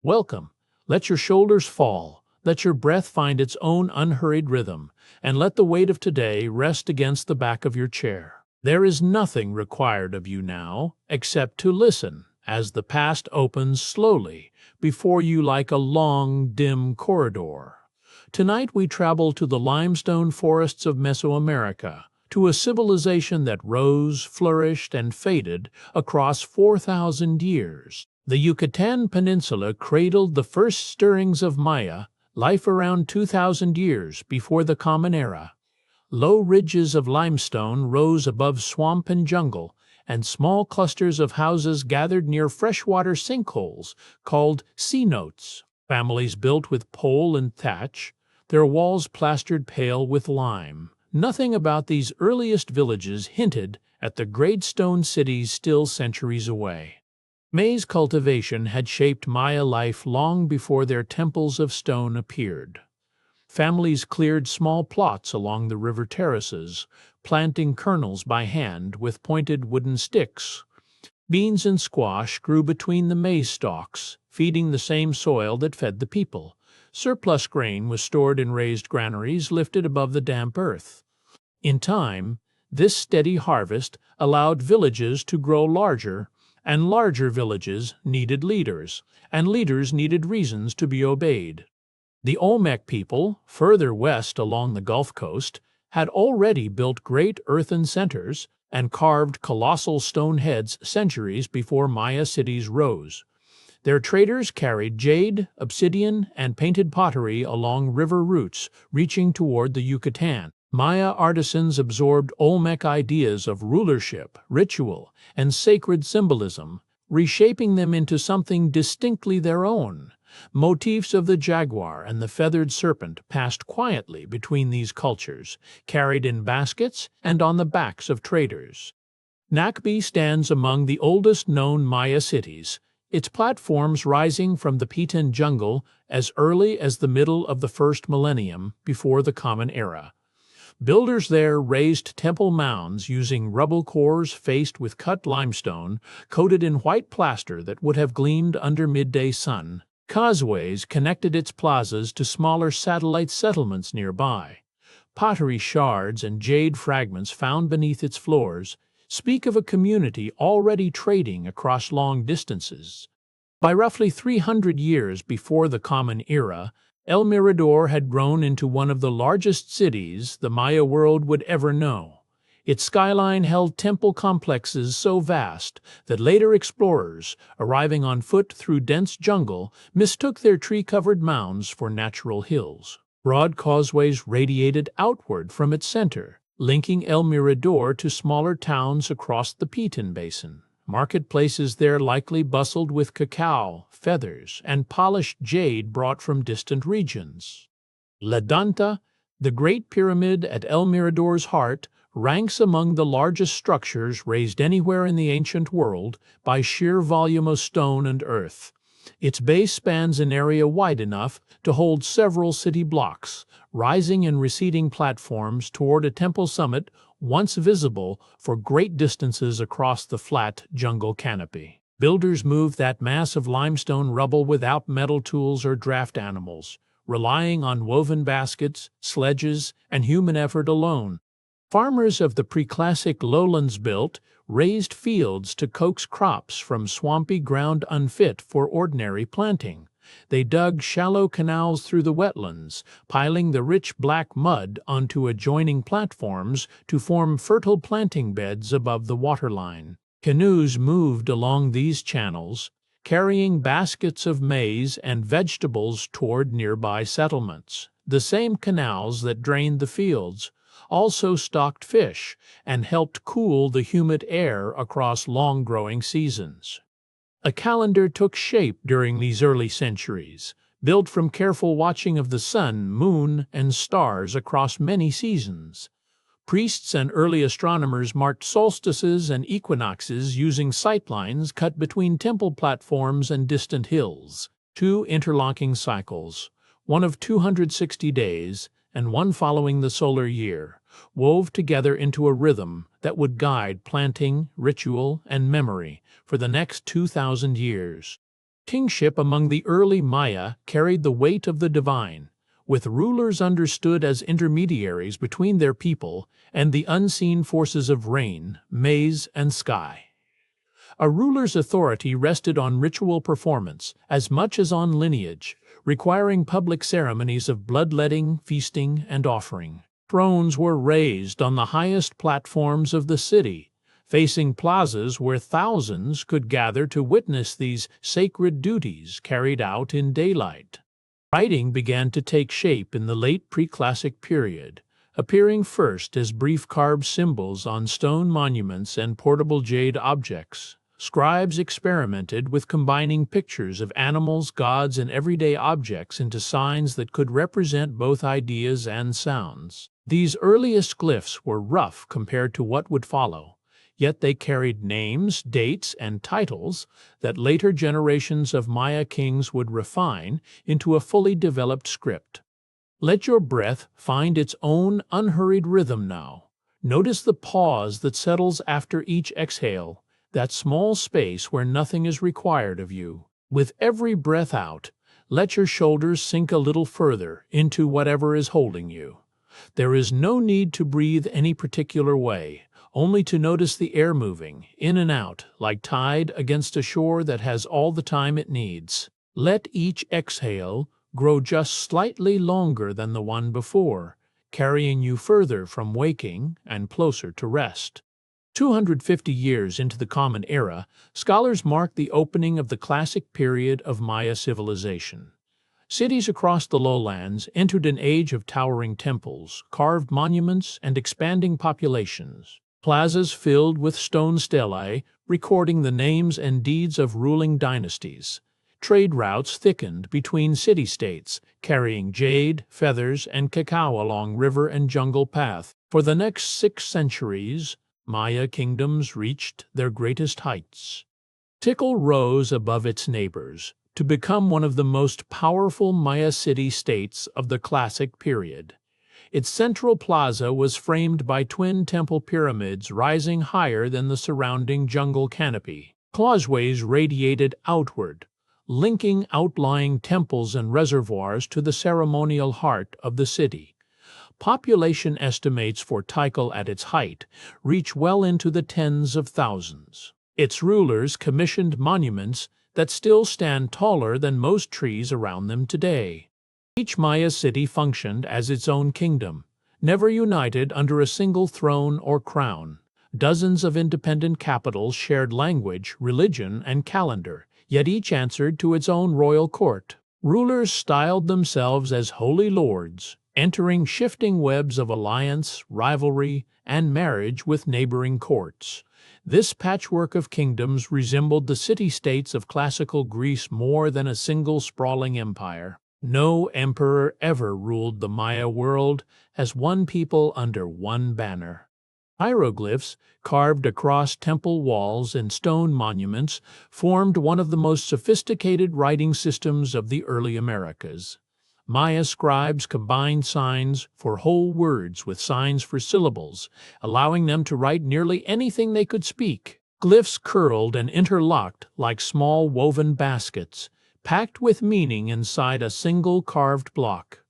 Welcome. Let your shoulders fall, let your breath find its own unhurried rhythm, and let the weight of today rest against the back of your chair. There is nothing required of you now except to listen as the past opens slowly before you like a long, dim corridor. Tonight we travel to the limestone forests of Mesoamerica, to a civilization that rose, flourished, and faded across 4,000 years. The Yucatan Peninsula cradled the first stirrings of Maya life around 2,000 years before the Common Era. Low ridges of limestone rose above swamp and jungle, and small clusters of houses gathered near freshwater sinkholes called cenotes. Families built with pole and thatch, their walls plastered pale with lime. Nothing about these earliest villages hinted at the great stone cities still centuries away. Maize cultivation had shaped Maya life long before their temples of stone appeared. Families cleared small plots along the river terraces, planting kernels by hand with pointed wooden sticks. Beans and squash grew between the maize stalks, feeding the same soil that fed the people. Surplus grain was stored in raised granaries lifted above the damp earth. In time, this steady harvest allowed villages to grow larger, and larger villages needed leaders, and leaders needed reasons to be obeyed. The Olmec people, further west along the Gulf Coast, had already built great earthen centers and carved colossal stone heads centuries before Maya cities rose. Their traders carried jade, obsidian, and painted pottery along river routes, reaching toward the Yucatan. Maya artisans absorbed Olmec ideas of rulership, ritual, and sacred symbolism, reshaping them into something distinctly their own. Motifs of the jaguar and the feathered serpent passed quietly between these cultures, carried in baskets and on the backs of traders. Nakbi stands among the oldest known Maya cities, its platforms rising from the Pitan jungle as early as the middle of the first millennium before the Common Era. Builders there raised temple mounds using rubble cores faced with cut limestone coated in white plaster that would have gleamed under midday sun. Causeways connected its plazas to smaller satellite settlements nearby. Pottery shards and jade fragments found beneath its floors speak of a community already trading across long distances. By roughly 300 years before the Common Era, El Mirador had grown into one of the largest cities the Maya world would ever know. Its skyline held temple complexes so vast that later explorers, arriving on foot through dense jungle, mistook their tree-covered mounds for natural hills. Broad causeways radiated outward from its center, linking El Mirador to smaller towns across the Pitan Basin. Marketplaces there likely bustled with cacao, feathers, and polished jade brought from distant regions. La Danta, the Great Pyramid at El Mirador's heart, ranks among the largest structures raised anywhere in the ancient world by sheer volume of stone and earth. Its base spans an area wide enough to hold several city blocks, rising and receding platforms toward a temple summit once visible for great distances across the flat jungle canopy. Builders moved that mass of limestone rubble without metal tools or draft animals, relying on woven baskets, sledges, and human effort alone. Farmers of the pre-classic lowlands built, raised fields to coax crops from swampy ground unfit for ordinary planting. They dug shallow canals through the wetlands, piling the rich black mud onto adjoining platforms to form fertile planting beds above the waterline. Canoes moved along these channels, carrying baskets of maize and vegetables toward nearby settlements. The same canals that drained the fields also stocked fish and helped cool the humid air across long-growing seasons. A calendar took shape during these early centuries, built from careful watching of the sun, moon, and stars across many seasons. Priests and early astronomers marked solstices and equinoxes using sightlines cut between temple platforms and distant hills. Two interlocking cycles, one of 260 days and one following the solar year, wove together into a rhythm that would guide planting, ritual, and memory for the next 2,000 years. Kingship among the early Maya carried the weight of the divine, with rulers understood as intermediaries between their people and the unseen forces of rain, maize, and sky. A ruler's authority rested on ritual performance as much as on lineage, requiring public ceremonies of bloodletting, feasting, and offering. Thrones were raised on the highest platforms of the city, facing plazas where thousands could gather to witness these sacred duties carried out in daylight. Writing began to take shape in the late pre-classic period, appearing first as brief carved symbols on stone monuments and portable jade objects. Scribes experimented with combining pictures of animals, gods, and everyday objects into signs that could represent both ideas and sounds. These earliest glyphs were rough compared to what would follow, yet they carried names, dates, and titles that later generations of Maya kings would refine into a fully developed script. Let your breath find its own unhurried rhythm now. Notice the pause that settles after each exhale, that small space where nothing is required of you. With every breath out, let your shoulders sink a little further into whatever is holding you. There is no need to breathe any particular way, only to notice the air moving in and out like tide against a shore that has all the time it needs. Let each exhale grow just slightly longer than the one before, carrying you further from waking and closer to rest. 250 years into the Common Era, scholars mark the opening of the classic period of Maya civilization. Cities across the lowlands entered an age of towering temples, carved monuments, and expanding populations. Plazas filled with stone stelae recording the names and deeds of ruling dynasties. Trade routes thickened between city-states, carrying jade, feathers, and cacao along river and jungle path. For the next 6 centuries, Maya kingdoms reached their greatest heights. Tikal rose above its neighbors to become one of the most powerful Maya city-states of the classic period. Its central plaza was framed by twin temple pyramids rising higher than the surrounding jungle canopy. Causeways radiated outward, linking outlying temples and reservoirs to the ceremonial heart of the city. Population estimates for Tikal at its height reach well into the tens of thousands. Its rulers commissioned monuments that still stand taller than most trees around them today. Each Maya city functioned as its own kingdom, never united under a single throne or crown. Dozens of independent capitals shared language, religion, and calendar, yet each answered to its own royal court. Rulers styled themselves as holy lords, entering shifting webs of alliance, rivalry, and marriage with neighboring courts. This patchwork of kingdoms resembled the city-states of classical Greece more than a single sprawling empire. No emperor ever ruled the Maya world as one people under one banner. Hieroglyphs, carved across temple walls and stone monuments, formed one of the most sophisticated writing systems of the early Americas. Maya scribes combined signs for whole words with signs for syllables, allowing them to write nearly anything they could speak. Glyphs curled and interlocked like small woven baskets, packed with meaning inside a single carved block.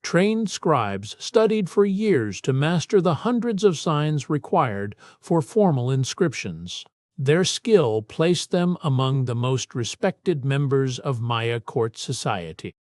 Trained scribes studied for years to master the hundreds of signs required for formal inscriptions. Their skill placed them among the most respected members of Maya court society.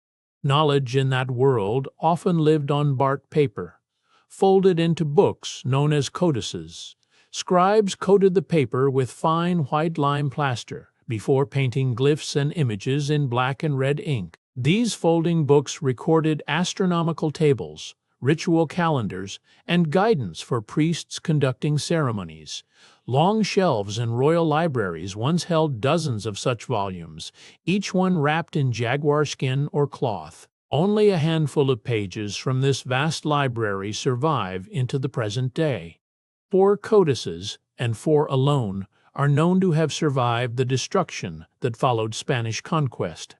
Knowledge in that world often lived on bark paper, folded into books known as codices. Scribes coated the paper with fine white lime plaster before painting glyphs and images in black and red ink. These folding books recorded astronomical tables, ritual calendars, and guidance for priests conducting ceremonies. Long shelves in royal libraries once held dozens of such volumes, each one wrapped in jaguar skin or cloth. Only a handful of pages from this vast library survive into the present day. 4 codices, and 4 alone, are known to have survived the destruction that followed Spanish conquest.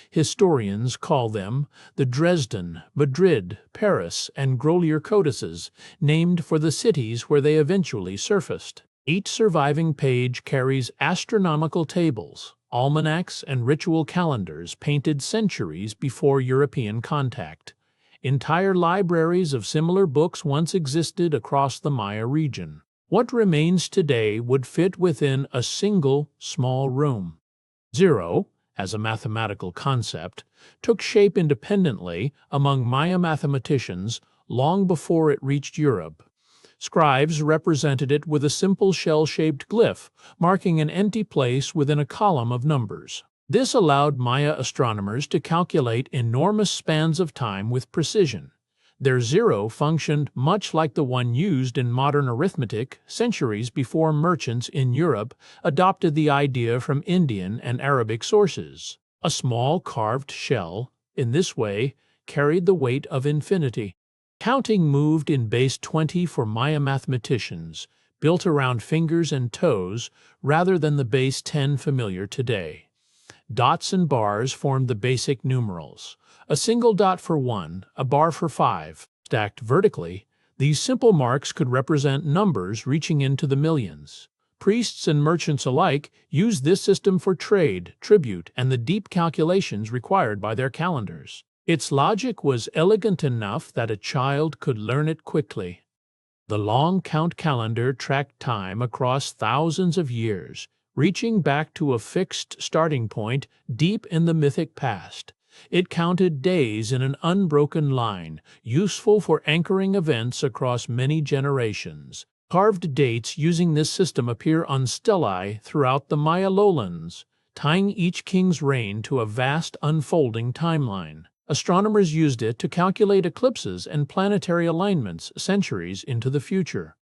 Historians call them the Dresden, Madrid, Paris, and Grolier codices, named for the cities where they eventually surfaced. Each surviving page carries astronomical tables, almanacs, and ritual calendars painted centuries before European contact. Entire libraries of similar books once existed across the Maya region. What remains today would fit within a single small room. Zero, as a mathematical concept, took shape independently among Maya mathematicians long before it reached Europe. Scribes represented it with a simple shell-shaped glyph, marking an empty place within a column of numbers. This allowed Maya astronomers to calculate enormous spans of time with precision. Their zero functioned much like the one used in modern arithmetic centuries before merchants in Europe adopted the idea from Indian and Arabic sources. A small carved shell, in this way, carried the weight of infinity. Counting moved in base 20 for Maya mathematicians, built around fingers and toes rather than the base 10 familiar today. Dots and bars formed the basic numerals. A single dot for 1, a bar for 5. Stacked vertically, these simple marks could represent numbers reaching into the millions. Priests and merchants alike used this system for trade, tribute, and the deep calculations required by their calendars. Its logic was elegant enough that a child could learn it quickly. The long count calendar tracked time across thousands of years, reaching back to a fixed starting point deep in the mythic past. It counted days in an unbroken line, useful for anchoring events across many generations. Carved dates using this system appear on stelae throughout the Maya lowlands, tying each king's reign to a vast unfolding timeline. Astronomers used it to calculate eclipses and planetary alignments centuries into the future.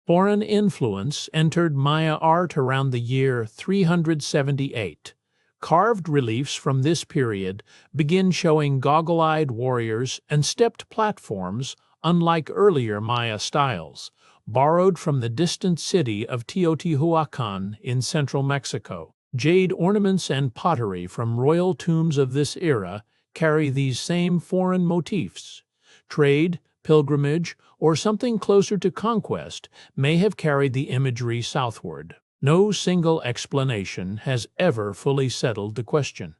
Foreign influence entered Maya art around the year 378. Carved reliefs from this period begin showing goggle-eyed warriors and stepped platforms, unlike earlier Maya styles, borrowed from the distant city of Teotihuacan in central Mexico. Jade ornaments and pottery from royal tombs of this era carry these same foreign motifs. Trade, pilgrimage, or something closer to conquest may have carried the imagery southward. No single explanation has ever fully settled the question.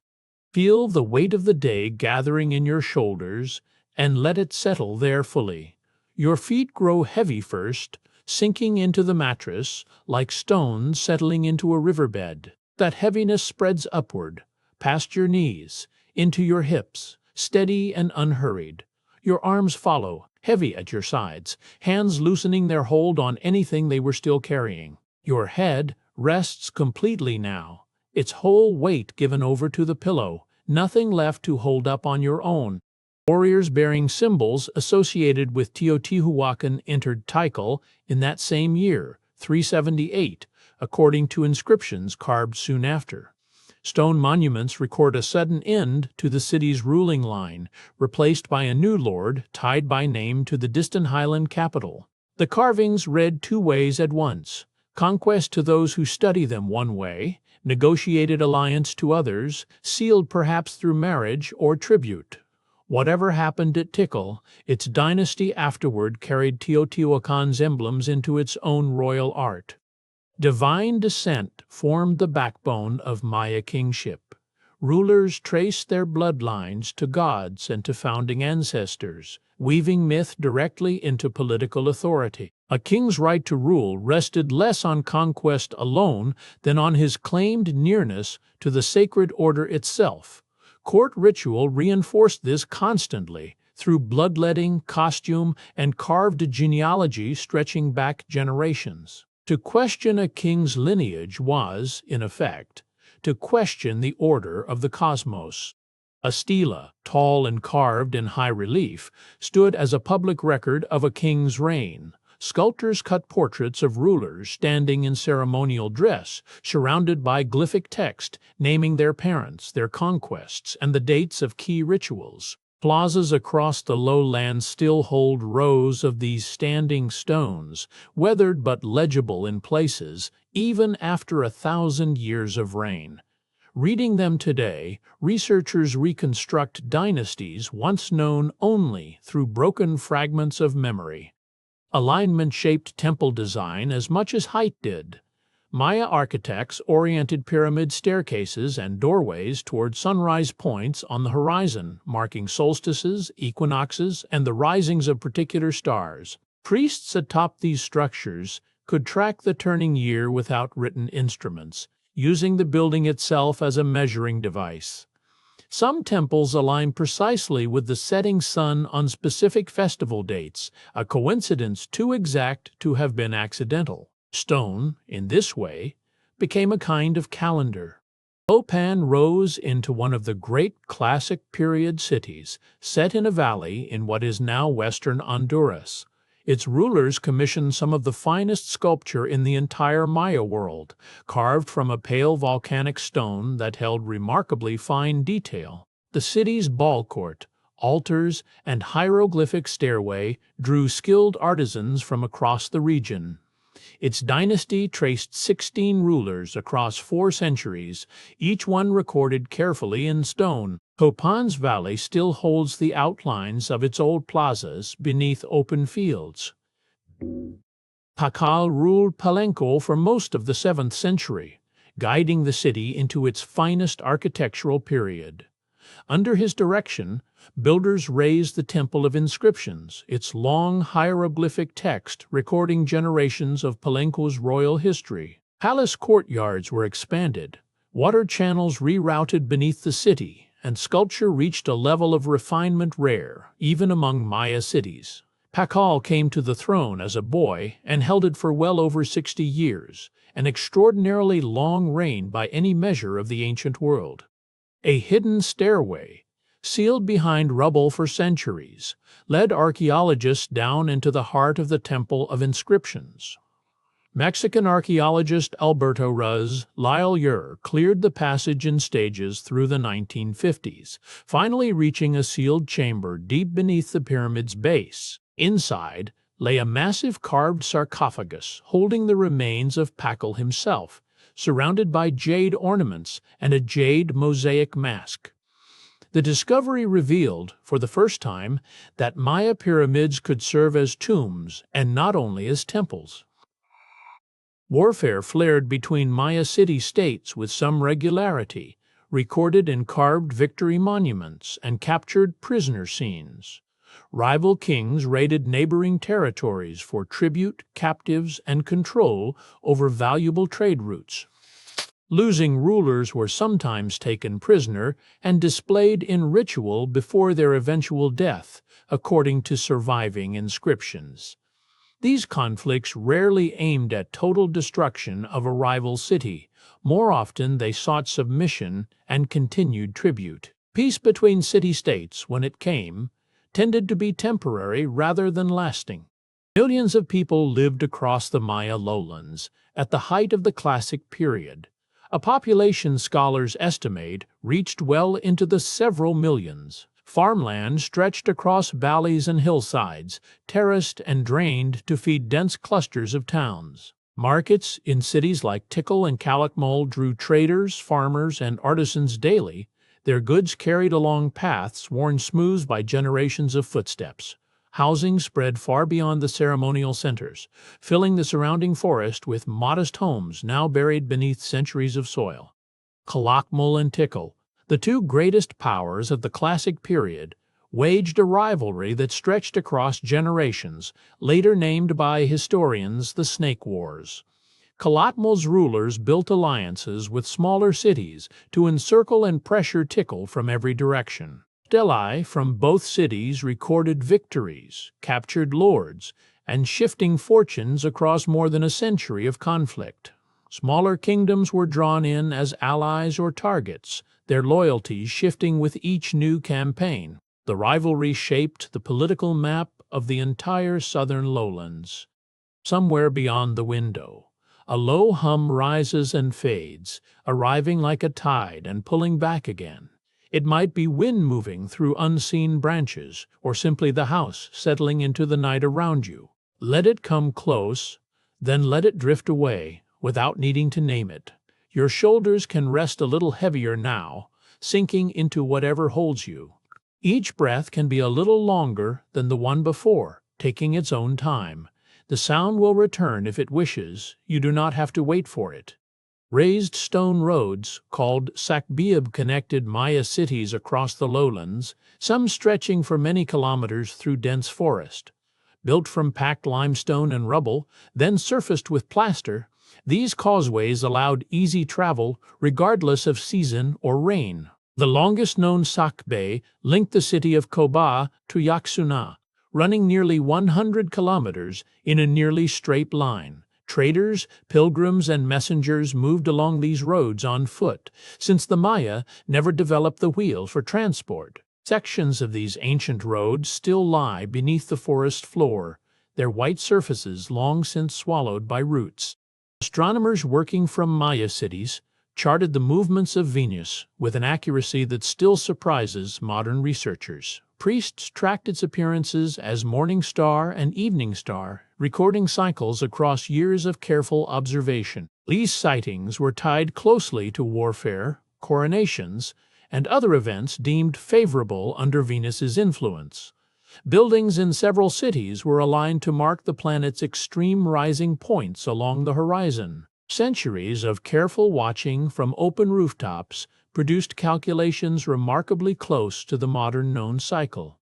Feel the weight of the day gathering in your shoulders and let it settle there fully. Your feet grow heavy first, sinking into the mattress like stones settling into a riverbed. That heaviness spreads upward, past your knees, into your hips, steady and unhurried. Your arms follow, heavy at your sides, hands loosening their hold on anything they were still carrying. Your head rests completely now, its whole weight given over to the pillow, nothing left to hold up on your own. Warriors bearing symbols associated with Teotihuacan entered Tikal in that same year, 378, according to inscriptions carved soon after. Stone monuments record a sudden end to the city's ruling line, replaced by a new lord tied by name to the distant highland capital. The carvings read two ways at once: conquest to those who study them one way, negotiated alliance to others, sealed perhaps through marriage or tribute. Whatever happened at Tikal, its dynasty afterward carried Teotihuacan's emblems into its own royal art. Divine descent formed the backbone of Maya kingship. Rulers traced their bloodlines to gods and to founding ancestors, weaving myth directly into political authority. A king's right to rule rested less on conquest alone than on his claimed nearness to the sacred order itself. Court ritual reinforced this constantly through bloodletting, costume, and carved genealogy stretching back generations. To question a king's lineage was, in effect, to question the order of the cosmos. A stela, tall and carved in high relief, stood as a public record of a king's reign. Sculptors cut portraits of rulers standing in ceremonial dress, surrounded by glyphic text naming their parents, their conquests, and the dates of key rituals. Plazas across the lowlands still hold rows of these standing stones, weathered but legible in places, even after 1,000 years of reign. Reading them today, researchers reconstruct dynasties once known only through broken fragments of memory. Alignment shaped temple design as much as height did. Maya architects oriented pyramid staircases and doorways toward sunrise points on the horizon, marking solstices, equinoxes, and the risings of particular stars. Priests atop these structures could track the turning year without written instruments, using the building itself as a measuring device. Some temples align precisely with the setting sun on specific festival dates, a coincidence too exact to have been accidental. Stone, in this way, became a kind of calendar. Copan rose into one of the great classic period cities, set in a valley in what is now western Honduras. Its rulers commissioned some of the finest sculpture in the entire Maya world, carved from a pale volcanic stone that held remarkably fine detail. The city's ball court, altars, and hieroglyphic stairway drew skilled artisans from across the region. Its dynasty traced 16 rulers across 4 centuries, each one recorded carefully in stone. Copan's valley still holds the outlines of its old plazas beneath open fields. Pakal ruled Palenque for most of the 7th century, guiding the city into its finest architectural period. Under his direction, builders raised the Temple of Inscriptions, its long hieroglyphic text recording generations of Palenque's royal history. Palace courtyards were expanded, water channels rerouted beneath the city, and sculpture reached a level of refinement rare, even among Maya cities. Pakal came to the throne as a boy and held it for well over 60 years, an extraordinarily long reign by any measure of the ancient world. A hidden stairway, sealed behind rubble for centuries, led archaeologists down into the heart of the Temple of Inscriptions. Mexican archaeologist Alberto Ruz Lyle cleared the passage in stages through the 1950s, finally reaching a sealed chamber deep beneath the pyramid's base. Inside lay a massive carved sarcophagus holding the remains of Pakal himself, surrounded by jade ornaments and a jade mosaic mask. The discovery revealed, for the first time, that Maya pyramids could serve as tombs and not only as temples. Warfare flared between Maya city-states with some regularity, recorded in carved victory monuments and captured prisoner scenes. Rival kings raided neighboring territories for tribute, captives, and control over valuable trade routes. Losing rulers were sometimes taken prisoner and displayed in ritual before their eventual death, according to surviving inscriptions. These conflicts rarely aimed at total destruction of a rival city. More often they sought submission and continued tribute. Peace between city-states, when it came, tended to be temporary rather than lasting. Millions of people lived across the Maya lowlands at the height of the classic period. A population scholars estimate reached well into the several millions. Farmland stretched across valleys and hillsides, terraced and drained to feed dense clusters of towns. Markets in cities like Tikal and Calakmul drew traders, farmers, and artisans daily, their goods carried along paths worn smooth by generations of footsteps. Housing spread far beyond the ceremonial centers, filling the surrounding forest with modest homes now buried beneath centuries of soil. Calakmul and Tikal, the two greatest powers of the classic period, waged a rivalry that stretched across generations, later named by historians the Snake Wars. Calakmul's rulers built alliances with smaller cities to encircle and pressure Tikal from every direction. Stelae from both cities recorded victories, captured lords, and shifting fortunes across more than a century of conflict. Smaller kingdoms were drawn in as allies or targets, their loyalties shifting with each new campaign. The rivalry shaped the political map of the entire southern lowlands. Somewhere beyond the window, a low hum rises and fades, arriving like a tide and pulling back again. It might be wind moving through unseen branches, or simply the house settling into the night around you. Let it come close, then let it drift away, without needing to name it. Your shoulders can rest a little heavier now, sinking into whatever holds you. Each breath can be a little longer than the one before, taking its own time, The sound will return if it wishes. You do not have to wait for it. Raised stone roads, called sakbiab, connected Maya cities across the lowlands, some stretching for many kilometers through dense forest. Built from packed limestone and rubble, then surfaced with plaster, these causeways allowed easy travel regardless of season or rain. The longest-known sakbe linked the city of Koba to Yaksuna, running nearly 100 kilometers in a nearly straight line. Traders, pilgrims, and messengers moved along these roads on foot, since the Maya never developed the wheel for transport. Sections of these ancient roads still lie beneath the forest floor, their white surfaces long since swallowed by roots. Astronomers working from Maya cities charted the movements of Venus with an accuracy that still surprises modern researchers. Priests tracked its appearances as morning star and evening star, recording cycles across years of careful observation. These sightings were tied closely to warfare, coronations, and other events deemed favorable under Venus's influence. Buildings in several cities were aligned to mark the planet's extreme rising points along the horizon. Centuries of careful watching from open rooftops produced calculations remarkably close to the modern known cycle.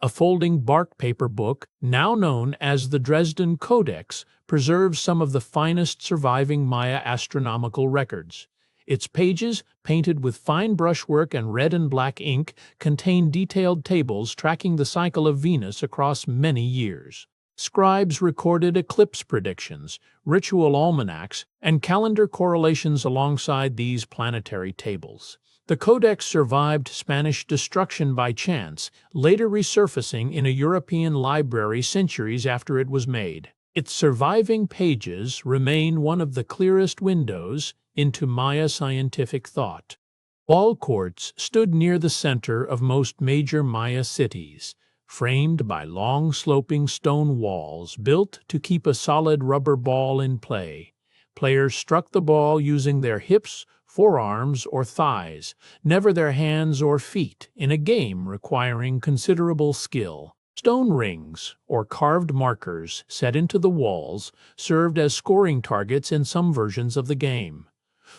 A folding bark paper book, now known as the Dresden Codex, preserves some of the finest surviving Maya astronomical records. Its pages, painted with fine brushwork and red and black ink, contain detailed tables tracking the cycle of Venus across many years. Scribes recorded eclipse predictions, ritual almanacs, and calendar correlations alongside these planetary tables. The Codex survived Spanish destruction by chance, later resurfacing in a European library centuries after it was made. Its surviving pages remain one of the clearest windows into Maya scientific thought. Wall courts stood near the center of most major Maya cities, framed by long sloping stone walls built to keep a solid rubber ball in play. Players struck the ball using their hips, forearms, or thighs, never their hands or feet, in a game requiring considerable skill. Stone rings, or carved markers set into the walls, served as scoring targets in some versions of the game.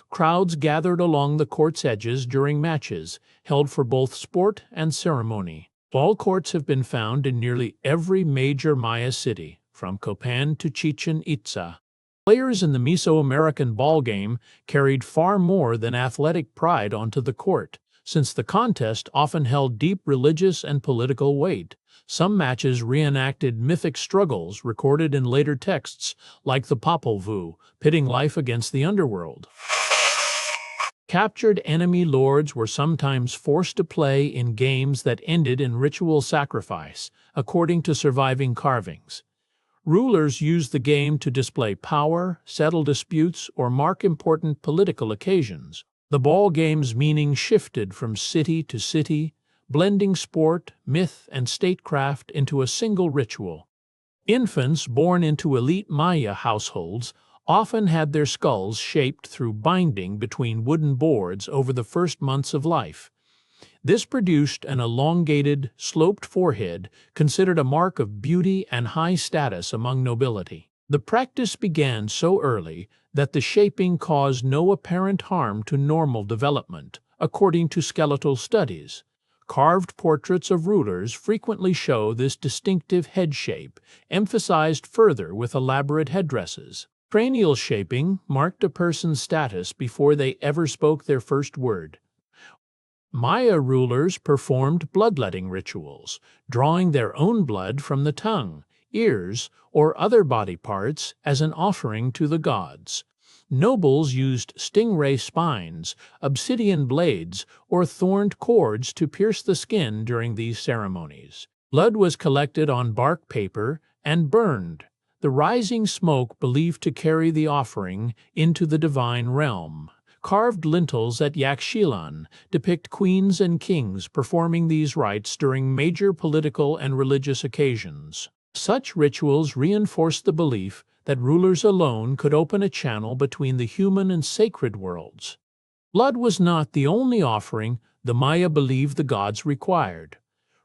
Crowds gathered along the court's edges during matches, held for both sport and ceremony. Ball courts have been found in nearly every major Maya city, from Copan to Chichen Itza. Players in the Mesoamerican ball game carried far more than athletic pride onto the court, since the contest often held deep religious and political weight. Some matches reenacted mythic struggles recorded in later texts, like the Popol Vuh, pitting life against the underworld. Captured enemy lords were sometimes forced to play in games that ended in ritual sacrifice, according to surviving carvings. Rulers used the game to display power, settle disputes, or mark important political occasions. The ball game's meaning shifted from city to city, blending sport, myth, and statecraft into a single ritual. Infants born into elite Maya households often had their skulls shaped through binding between wooden boards over the first months of life. This produced an elongated, sloped forehead, considered a mark of beauty and high status among nobility. The practice began so early that the shaping caused no apparent harm to normal development, according to skeletal studies. Carved portraits of rulers frequently show this distinctive head shape, emphasized further with elaborate headdresses. Cranial shaping marked a person's status before they ever spoke their first word. Maya rulers performed bloodletting rituals, drawing their own blood from the tongue, ears, or other body parts as an offering to the gods. Nobles used stingray spines, obsidian blades, or thorned cords to pierce the skin during these ceremonies. Blood was collected on bark paper and burned, the rising smoke believed to carry the offering into the divine realm. Carved lintels at Yaxchilan depict queens and kings performing these rites during major political and religious occasions. Such rituals reinforced the belief that rulers alone could open a channel between the human and sacred worlds. Blood was not the only offering the Maya believed the gods required.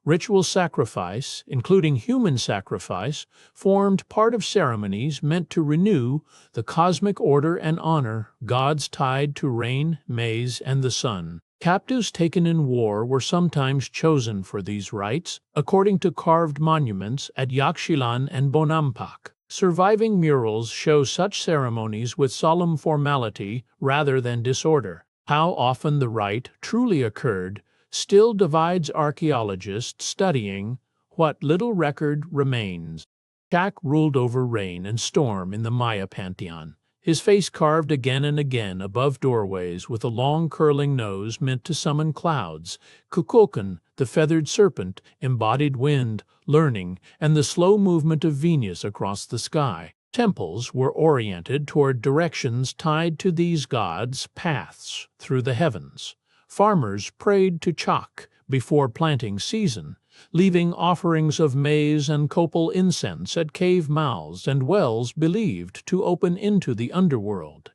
Ritual sacrifice, including human sacrifice, formed part of ceremonies meant to renew the cosmic order and honor gods tied to rain, maize, and the sun. Captives taken in war were sometimes chosen for these rites, according to carved monuments at Yaxchilan and Bonampak. Surviving murals show such ceremonies with solemn formality rather than disorder. How often the rite truly occurred still divides archaeologists studying what little record remains. Shak ruled over rain and storm in the Maya pantheon, his face carved again and again above doorways with a long curling nose meant to summon clouds. Kukulkan, the feathered serpent, embodied wind, learning, and the slow movement of Venus across the sky. Temples were oriented toward directions tied to these gods' paths through the heavens. Farmers prayed to Chak before planting season, leaving offerings of maize and copal incense at cave mouths and wells believed to open into the underworld.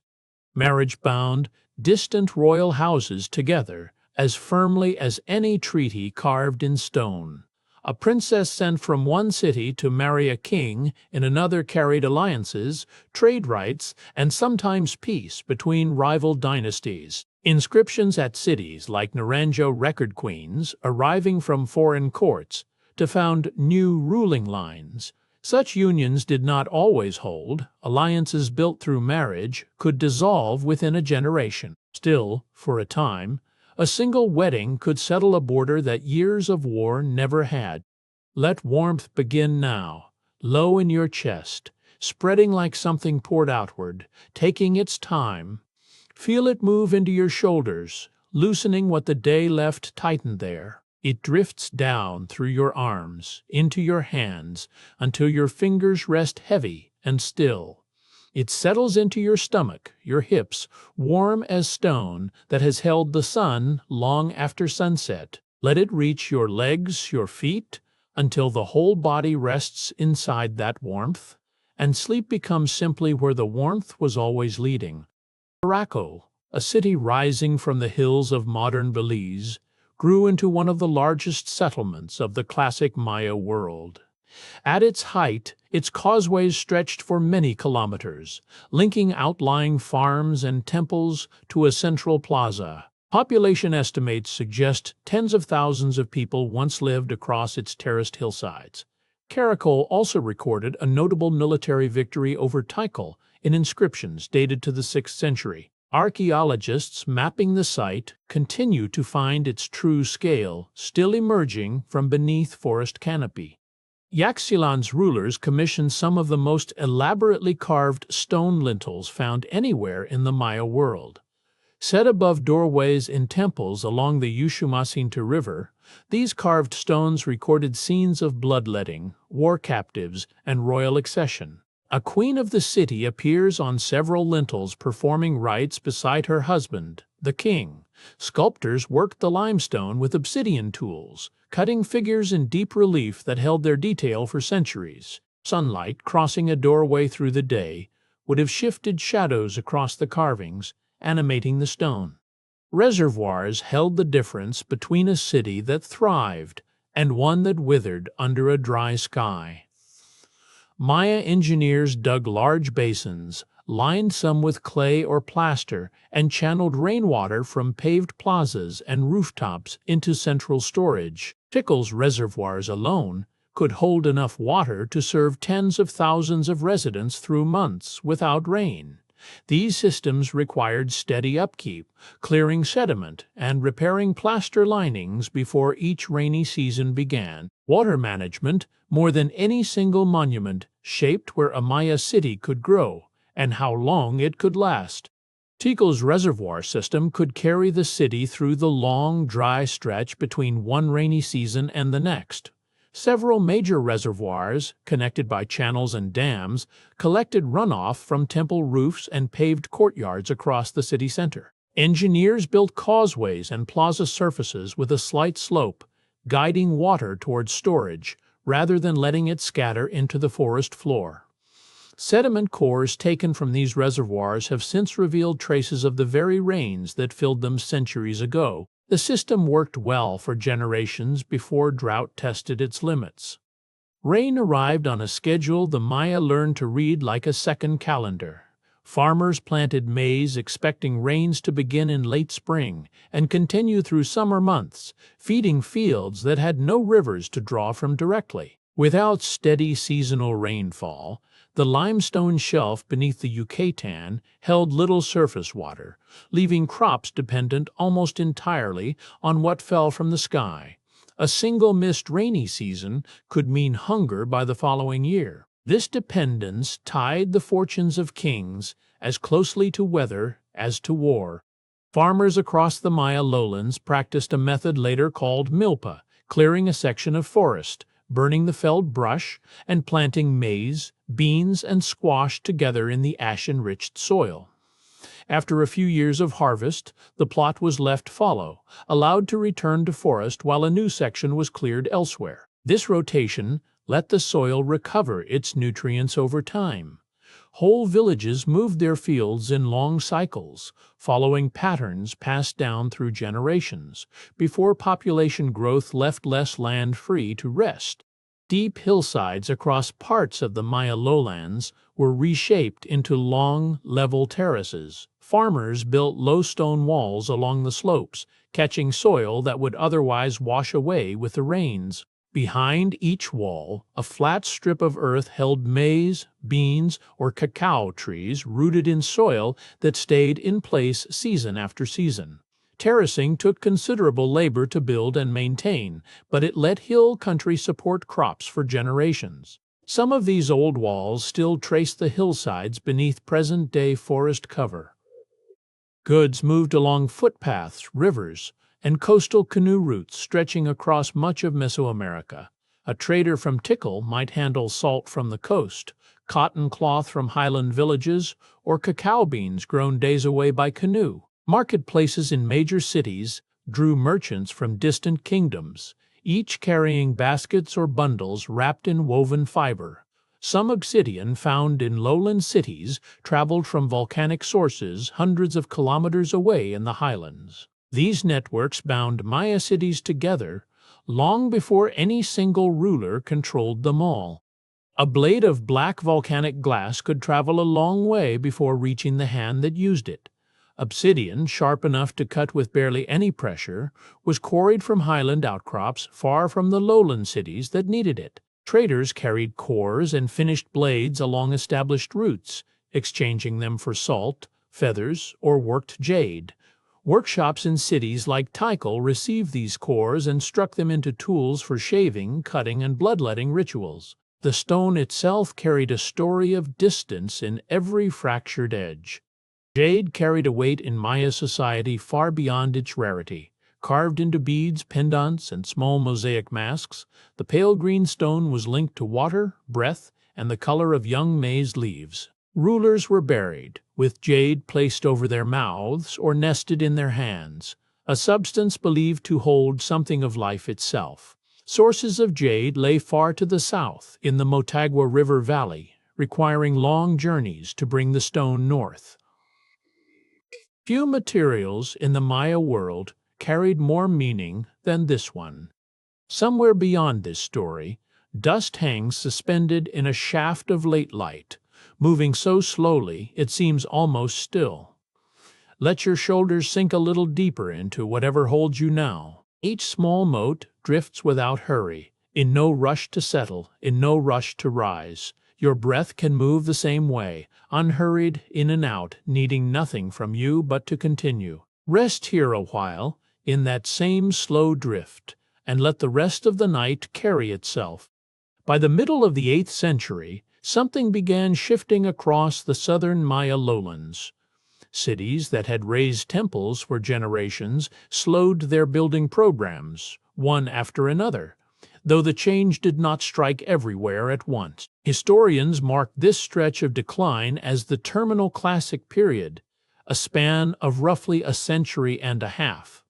Marriage bound distant royal houses together as firmly as any treaty carved in stone. A princess sent from one city to marry a king in another carried alliances, trade rights, and sometimes peace between rival dynasties. Inscriptions at cities like Naranjo record queens arriving from foreign courts to found new ruling lines. Such unions did not always hold. Alliances built through marriage could dissolve within a generation. Still, for a time, a single wedding could settle a border that years of war never had. Let warmth begin now, low in your chest, spreading like something poured outward, taking its time. Feel it move into your shoulders, loosening what the day left tightened there. It drifts down through your arms, into your hands, until your fingers rest heavy and still. It settles into your stomach, your hips, warm as stone that has held the sun long after sunset. Let it reach your legs, your feet, until the whole body rests inside that warmth, and sleep becomes simply where the warmth was always leading. Morocco, a city rising from the hills of modern Belize, grew into one of the largest settlements of the classic Maya world. At its height, its causeways stretched for many kilometers, linking outlying farms and temples to a central plaza. Population estimates suggest tens of thousands of people once lived across its terraced hillsides. Karakol also recorded a notable military victory over Tikal in inscriptions dated to the 6th century. Archaeologists mapping the site continue to find its true scale, still emerging from beneath forest canopy. Yaxchilan's rulers commissioned some of the most elaborately carved stone lintels found anywhere in the Maya world. Set above doorways in temples along the Usumacinta River, these carved stones recorded scenes of bloodletting, war captives, and royal accession. A queen of the city appears on several lintels performing rites beside her husband, the king. Sculptors worked the limestone with obsidian tools, cutting figures in deep relief that held their detail for centuries. Sunlight crossing a doorway through the day would have shifted shadows across the carvings, animating the stone. Reservoirs held the difference between a city that thrived and one that withered under a dry sky. Maya engineers dug large basins, lined some with clay or plaster, and channeled rainwater from paved plazas and rooftops into central storage. Tikal's reservoirs alone could hold enough water to serve tens of thousands of residents through months without rain. These systems required steady upkeep, clearing sediment and repairing plaster linings before each rainy season began. Water management, more than any single monument, shaped where a Maya city could grow and how long it could last. Tikal's reservoir system could carry the city through the long, dry stretch between one rainy season and the next. Several major reservoirs, connected by channels and dams, collected runoff from temple roofs and paved courtyards across the city center. Engineers built causeways and plaza surfaces with a slight slope, guiding water towards storage, rather than letting it scatter into the forest floor. Sediment cores taken from these reservoirs have since revealed traces of the very rains that filled them centuries ago. The system worked well for generations before drought tested its limits. Rain arrived on a schedule the Maya learned to read like a second calendar. Farmers planted maize expecting rains to begin in late spring and continue through summer months, feeding fields that had no rivers to draw from directly. Without steady seasonal rainfall, the limestone shelf beneath the Yucatan held little surface water, leaving crops dependent almost entirely on what fell from the sky. A single missed rainy season could mean hunger by the following year. This dependence tied the fortunes of kings as closely to weather as to war. Farmers across the Maya lowlands practiced a method later called milpa, clearing a section of forest, burning the felled brush, and planting maize, beans, and squash together in the ash-enriched soil. After a few years of harvest, the plot was left fallow, allowed to return to forest while a new section was cleared elsewhere. This rotation let the soil recover its nutrients over time. Whole villages moved their fields in long cycles, following patterns passed down through generations, before population growth left less land free to rest. Deep hillsides across parts of the Maya lowlands were reshaped into long, level terraces. Farmers built low stone walls along the slopes, catching soil that would otherwise wash away with the rains. Behind each wall, a flat strip of earth held maize, beans, or cacao trees rooted in soil that stayed in place season after season. Terracing took considerable labor to build and maintain, but it let hill country support crops for generations. Some of these old walls still trace the hillsides beneath present-day forest cover. Goods moved along footpaths, rivers, and coastal canoe routes stretching across much of Mesoamerica. A trader from Tikal might handle salt from the coast, cotton cloth from highland villages, or cacao beans grown days away by canoe. Marketplaces in major cities drew merchants from distant kingdoms, each carrying baskets or bundles wrapped in woven fiber. Some obsidian found in lowland cities traveled from volcanic sources hundreds of kilometers away in the highlands. These networks bound Maya cities together long before any single ruler controlled them all. A blade of black volcanic glass could travel a long way before reaching the hand that used it. Obsidian, sharp enough to cut with barely any pressure, was quarried from highland outcrops far from the lowland cities that needed it. Traders carried cores and finished blades along established routes, exchanging them for salt, feathers, or worked jade. Workshops in cities like Tikal received these cores and struck them into tools for shaving, cutting, and bloodletting rituals. The stone itself carried a story of distance in every fractured edge. Jade carried a weight in Maya society far beyond its rarity. Carved into beads, pendants, and small mosaic masks, the pale green stone was linked to water, breath, and the color of young maize leaves. Rulers were buried, with jade placed over their mouths or nested in their hands, a substance believed to hold something of life itself. Sources of jade lay far to the south, in the Motagua River Valley, requiring long journeys to bring the stone north. Few materials in the Maya world carried more meaning than this one. Somewhere beyond this story, dust hangs suspended in a shaft of late light, moving so slowly it seems almost still. Let your shoulders sink a little deeper into whatever holds you now. Each small mote drifts without hurry, in no rush to settle, in no rush to rise. Your breath can move the same way, unhurried, in and out, needing nothing from you but to continue. Rest here a while, in that same slow drift, and let the rest of the night carry itself. By the middle of the 8th century, something began shifting across the southern Maya lowlands. Cities that had raised temples for generations slowed their building programs, one after another, though the change did not strike everywhere at once. Historians mark this stretch of decline as the terminal classic period, a span of roughly a century and a half.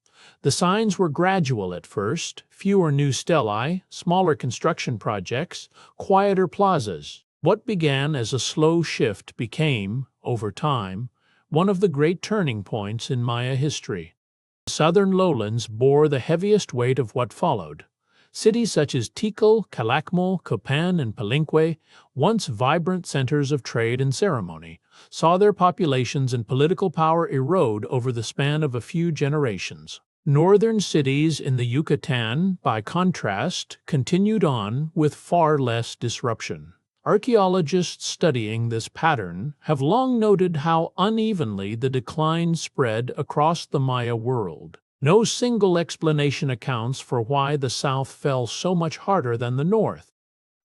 The signs were gradual at first: fewer new stelae, smaller construction projects, quieter plazas. What began as a slow shift became, over time, one of the great turning points in Maya history. Southern lowlands bore the heaviest weight of what followed. Cities such as Tikal, Calakmul, Copan, and Palenque, once vibrant centers of trade and ceremony, saw their populations and political power erode over the span of a few generations. Northern cities in the Yucatan, by contrast, continued on with far less disruption. Archaeologists studying this pattern have long noted how unevenly the decline spread across the Maya world. No single explanation accounts for why the south fell so much harder than the north.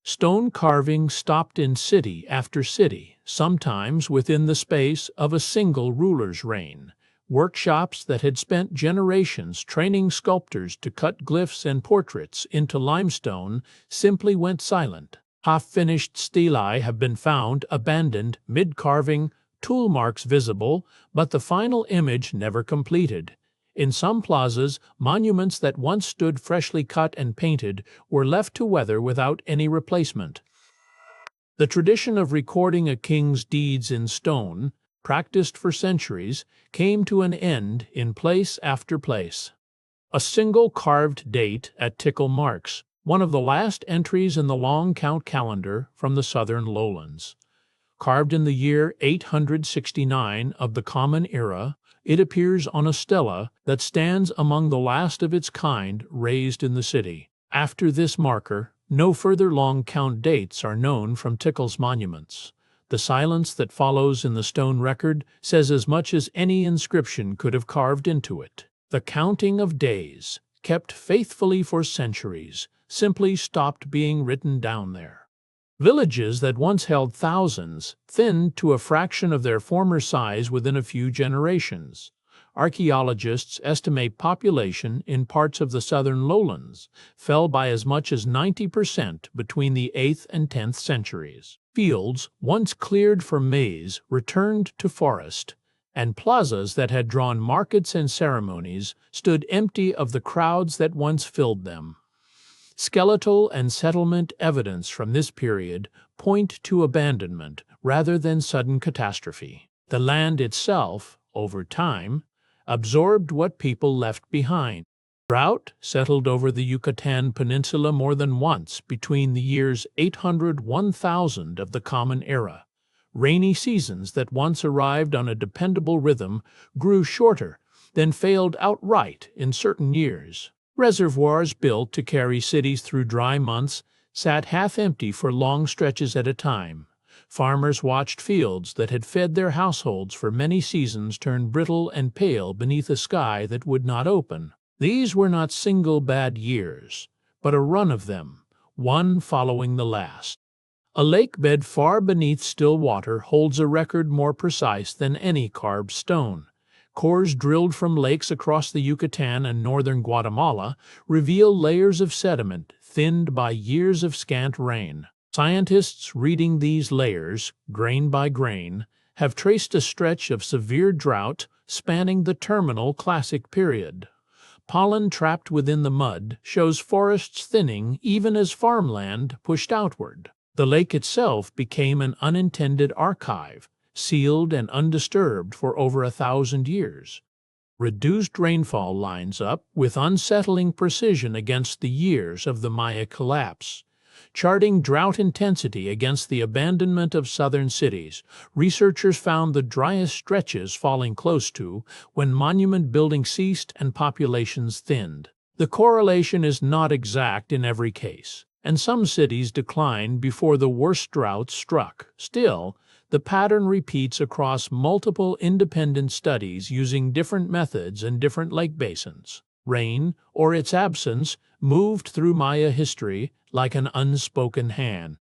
Stone carving stopped in city after city, sometimes within the space of a single ruler's reign. Workshops that had spent generations training sculptors to cut glyphs and portraits into limestone simply went silent. Half-finished stelae have been found abandoned mid-carving, tool marks visible, but the final image never completed. In some plazas, monuments that once stood freshly cut and painted were left to weather without any replacement. The tradition of recording a king's deeds in stone, practiced for centuries, came to an end in place after place. A single carved date at Tikal marks one of the last entries in the long count calendar from the southern lowlands. Carved in the year 869 of the Common Era, it appears on a stela that stands among the last of its kind raised in the city. After this marker, no further long count dates are known from Tikal's monuments. The silence that follows in the stone record says as much as any inscription could have carved into it. The counting of days, kept faithfully for centuries, simply stopped being written down there. Villages that once held thousands thinned to a fraction of their former size within a few generations. Archaeologists estimate population in parts of the southern lowlands fell by as much as 90% between the 8th and 10th centuries. Fields, once cleared for maize, returned to forest, and plazas that had drawn markets and ceremonies stood empty of the crowds that once filled them. Skeletal and settlement evidence from this period point to abandonment rather than sudden catastrophe. The land itself, over time, absorbed what people left behind. Drought settled over the Yucatan Peninsula more than once between the years 800–1000 of the Common Era. Rainy seasons that once arrived on a dependable rhythm grew shorter, then failed outright in certain years. Reservoirs built to carry cities through dry months sat half-empty for long stretches at a time. Farmers watched fields that had fed their households for many seasons turn brittle and pale beneath a sky that would not open. These were not single bad years, but a run of them, one following the last. A lake bed far beneath still water holds a record more precise than any carved stone. Cores drilled from lakes across the Yucatan and northern Guatemala reveal layers of sediment thinned by years of scant rain. Scientists reading these layers, grain by grain, have traced a stretch of severe drought spanning the terminal Classic period. Pollen trapped within the mud shows forests thinning even as farmland pushed outward. The lake itself became an unintended archive, sealed and undisturbed for over 1,000 years. Reduced rainfall lines up with unsettling precision against the years of the Maya collapse. Charting drought intensity against the abandonment of southern cities, researchers found the driest stretches falling close to when monument building ceased and populations thinned. The correlation is not exact in every case, and some cities declined before the worst drought struck. Still, the pattern repeats across multiple independent studies using different methods and different lake basins. Rain, or its absence, moved through Maya history like an unspoken hand.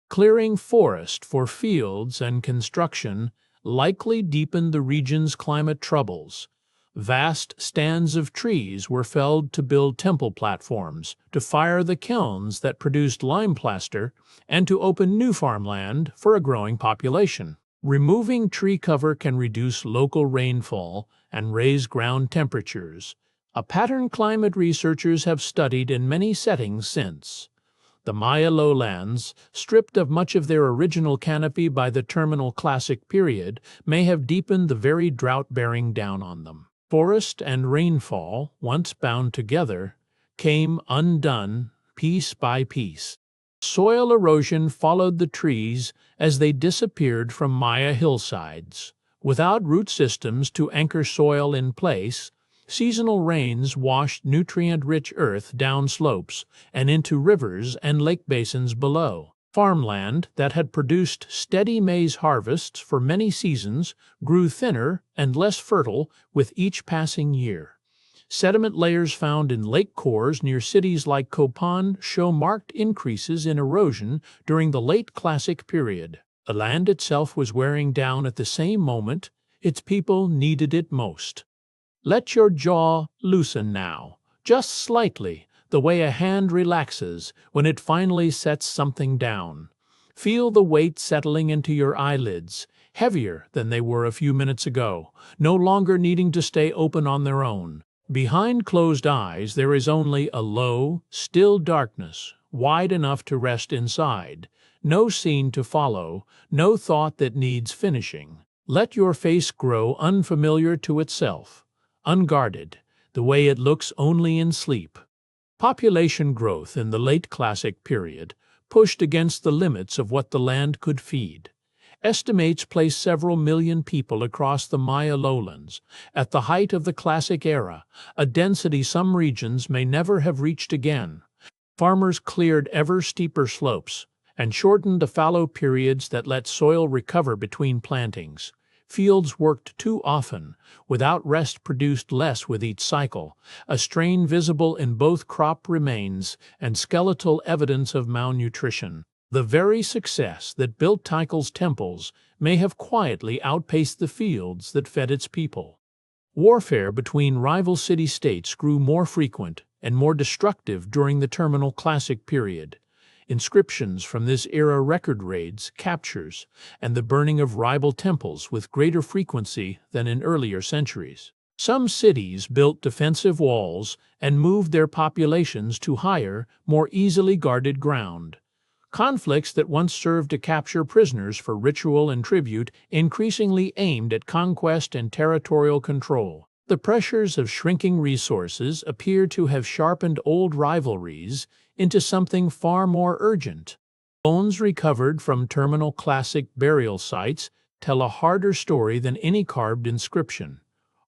Clearing forest for fields and construction likely deepened the region's climate troubles. Vast stands of trees were felled to build temple platforms, to fire the kilns that produced lime plaster, and to open new farmland for a growing population. Removing tree cover can reduce local rainfall and raise ground temperatures, a pattern climate researchers have studied in many settings since. The Maya lowlands, stripped of much of their original canopy by the terminal Classic period, may have deepened the very drought bearing down on them. Forest and rainfall, once bound together, came undone piece by piece. Soil erosion followed the trees as they disappeared from Maya hillsides. Without root systems to anchor soil in place, seasonal rains washed nutrient-rich earth down slopes and into rivers and lake basins below. Farmland that had produced steady maize harvests for many seasons grew thinner and less fertile with each passing year. Sediment layers found in lake cores near cities like Copan show marked increases in erosion during the late Classic period. The land itself was wearing down at the same moment its people needed it most. Let your jaw loosen now, just slightly, the way a hand relaxes when it finally sets something down. Feel the weight settling into your eyelids, heavier than they were a few minutes ago, no longer needing to stay open on their own. Behind closed eyes there is only a low, still darkness, wide enough to rest inside. No scene to follow, no thought that needs finishing. Let your face grow unfamiliar to itself, unguarded, the way it looks only in sleep. Population growth in the late Classic period pushed against the limits of what the land could feed. Estimates place several million people across the Maya lowlands. At the height of the Classic era, a density some regions may never have reached again. Farmers cleared ever steeper slopes and shortened the fallow periods that let soil recover between plantings. Fields worked too often, without rest produced less with each cycle. A strain visible in both crop remains and skeletal evidence of malnutrition. The very success that built Tychel's temples may have quietly outpaced the fields that fed its people. Warfare between rival city-states grew more frequent and more destructive during the terminal Classic period. Inscriptions from this era record raids, captures, and the burning of rival temples with greater frequency than in earlier centuries. Some cities built defensive walls and moved their populations to higher, more easily guarded ground. Conflicts that once served to capture prisoners for ritual and tribute increasingly aimed at conquest and territorial control. The pressures of shrinking resources appear to have sharpened old rivalries into something far more urgent. Bones recovered from terminal Classic burial sites tell a harder story than any carved inscription.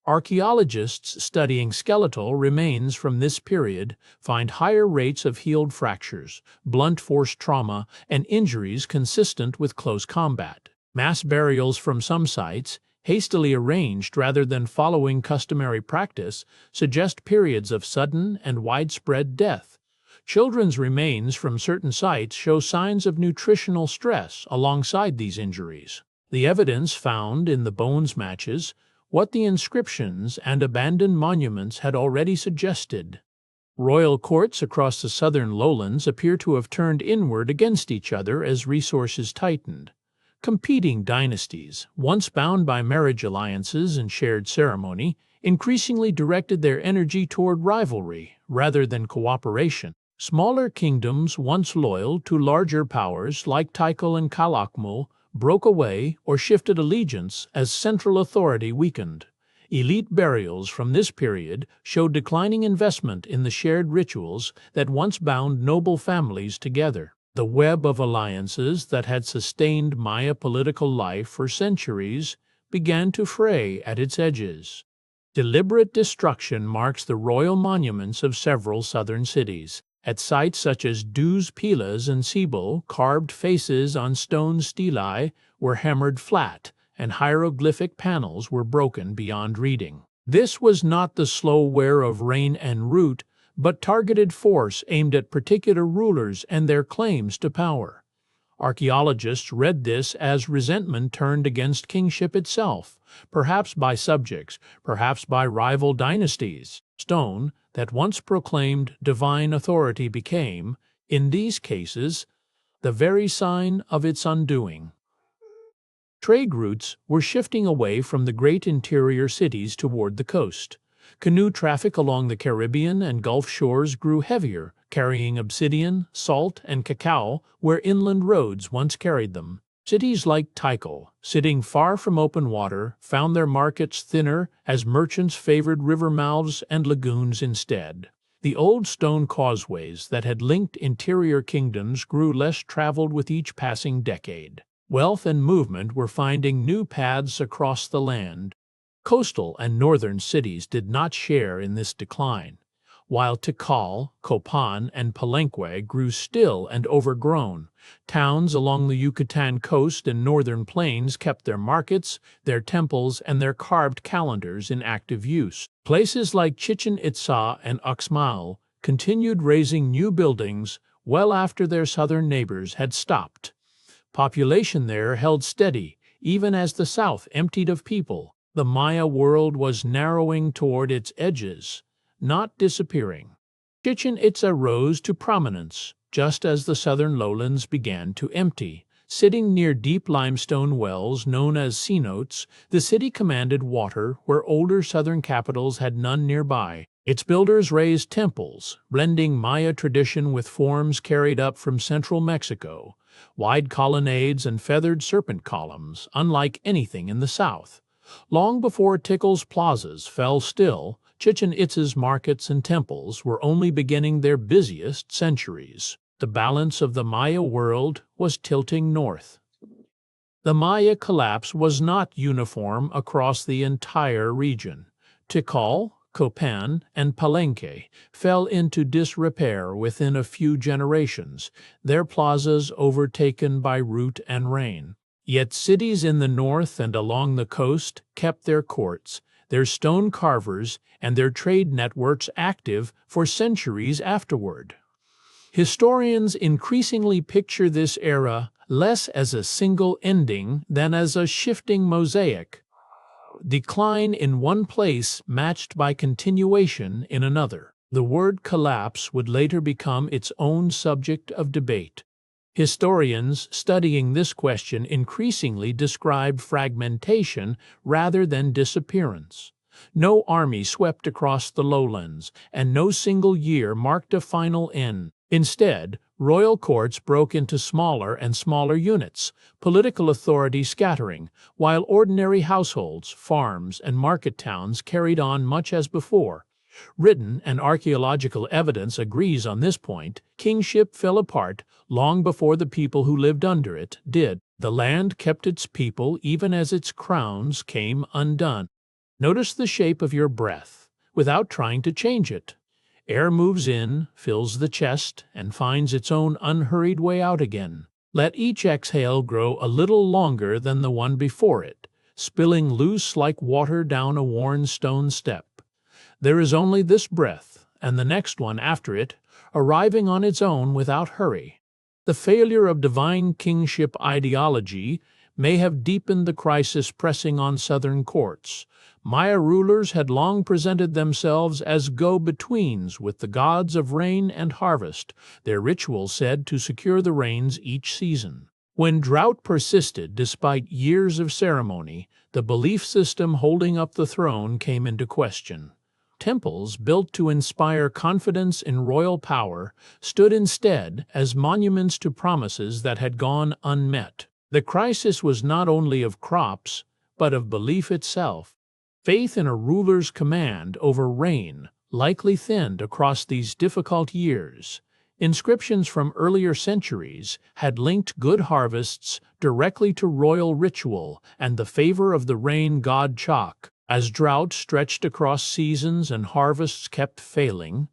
Archaeologists studying skeletal remains from this period find higher rates of healed fractures, blunt force trauma, and injuries consistent with close combat. Mass burials from some sites, hastily arranged rather than following customary practice, suggest periods of sudden and widespread death. Children's remains from certain sites show signs of nutritional stress alongside these injuries. The evidence found in the bones matches what the inscriptions and abandoned monuments had already suggested. Royal courts across the southern lowlands appear to have turned inward against each other as resources tightened. Competing dynasties, once bound by marriage alliances and shared ceremony, increasingly directed their energy toward rivalry rather than cooperation. Smaller kingdoms, once loyal to larger powers like Tychel and Calakmul, broke away or shifted allegiance as central authority weakened. Elite burials from this period showed declining investment in the shared rituals that once bound noble families together. The web of alliances that had sustained Maya political life for centuries began to fray at its edges. Deliberate destruction marks the royal monuments of several southern cities. At sites such as Duz Pilas and Sibel, carved faces on stone stelae were hammered flat, and hieroglyphic panels were broken beyond reading. This was not the slow wear of rain and root, but targeted force aimed at particular rulers and their claims to power. Archaeologists read this as resentment turned against kingship itself, perhaps by subjects, perhaps by rival dynasties. Stone, that once proclaimed divine authority, became, in these cases, the very sign of its undoing. Trade routes were shifting away from the great interior cities toward the coast. Canoe traffic along the Caribbean and Gulf shores grew heavier, carrying obsidian, salt, and cacao where inland roads once carried them. Cities like Tikal, sitting far from open water, found their markets thinner as merchants favored river mouths and lagoons instead. The old stone causeways that had linked interior kingdoms grew less traveled with each passing decade. Wealth and movement were finding new paths across the land. Coastal and northern cities did not share in this decline. While Tikal, Copan, and Palenque grew still and overgrown, towns along the Yucatan coast and northern plains kept their markets, their temples, and their carved calendars in active use. Places like Chichen Itza and Uxmal continued raising new buildings well after their southern neighbors had stopped. Population there held steady, even as the south emptied of people. The Maya world was narrowing toward its edges, not disappearing. Chichen Itza rose to prominence, just as the southern lowlands began to empty. Sitting near deep limestone wells known as cenotes, the city commanded water where older southern capitals had none nearby. Its builders raised temples, blending Maya tradition with forms carried up from central Mexico, wide colonnades and feathered serpent columns, unlike anything in the south. Long before Tikal's plazas fell still, Chichen Itza's markets and temples were only beginning their busiest centuries. The balance of the Maya world was tilting north. The Maya collapse was not uniform across the entire region. Tikal, Copan, and Palenque fell into disrepair within a few generations, their plazas overtaken by root and rain. Yet cities in the north and along the coast kept their courts, their stone carvers, and their trade networks active for centuries afterward. Historians increasingly picture this era less as a single ending than as a shifting mosaic, decline in one place matched by continuation in another. The word collapse would later become its own subject of debate. Historians studying this question increasingly describe fragmentation rather than disappearance. No army swept across the lowlands, and no single year marked a final end. Instead, royal courts broke into smaller and smaller units, political authority scattering, while ordinary households, farms, and market towns carried on much as before. Written and archaeological evidence agrees on this point. Kingship fell apart long before the people who lived under it did. The land kept its people even as its crowns came undone. Notice the shape of your breath without trying to change it. Air moves in, fills the chest, and finds its own unhurried way out again. Let each exhale grow a little longer than the one before it, spilling loose like water down a worn stone step. There is only this breath, and the next one after it, arriving on its own without hurry. The failure of divine kingship ideology may have deepened the crisis pressing on southern courts. Maya rulers had long presented themselves as go-betweens with the gods of rain and harvest, their rituals said to secure the rains each season. When drought persisted despite years of ceremony, the belief system holding up the throne came into question. Temples built to inspire confidence in royal power stood instead as monuments to promises that had gone unmet. The crisis was not only of crops, but of belief itself. Faith in a ruler's command over rain likely thinned across these difficult years. Inscriptions from earlier centuries had linked good harvests directly to royal ritual and the favor of the rain god Chak. As drought stretched across seasons and harvests kept failing,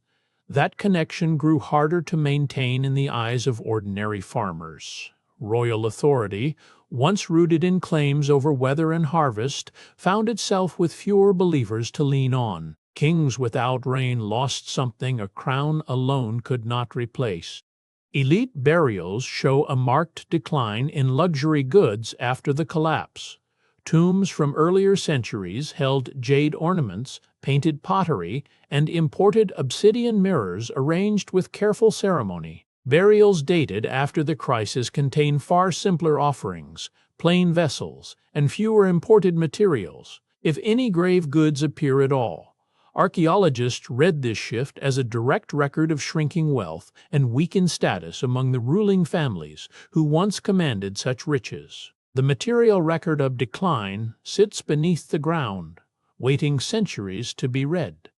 that connection grew harder to maintain in the eyes of ordinary farmers. Royal authority, once rooted in claims over weather and harvest, found itself with fewer believers to lean on. Kings without rain lost something a crown alone could not replace. Elite burials show a marked decline in luxury goods after the collapse. Tombs from earlier centuries held jade ornaments, painted pottery, and imported obsidian mirrors arranged with careful ceremony. Burials dated after the crisis contain far simpler offerings, plain vessels, and fewer imported materials, if any grave goods appear at all. Archaeologists read this shift as a direct record of shrinking wealth and weakened status among the ruling families who once commanded such riches. The material record of decline sits beneath the ground, waiting centuries to be read.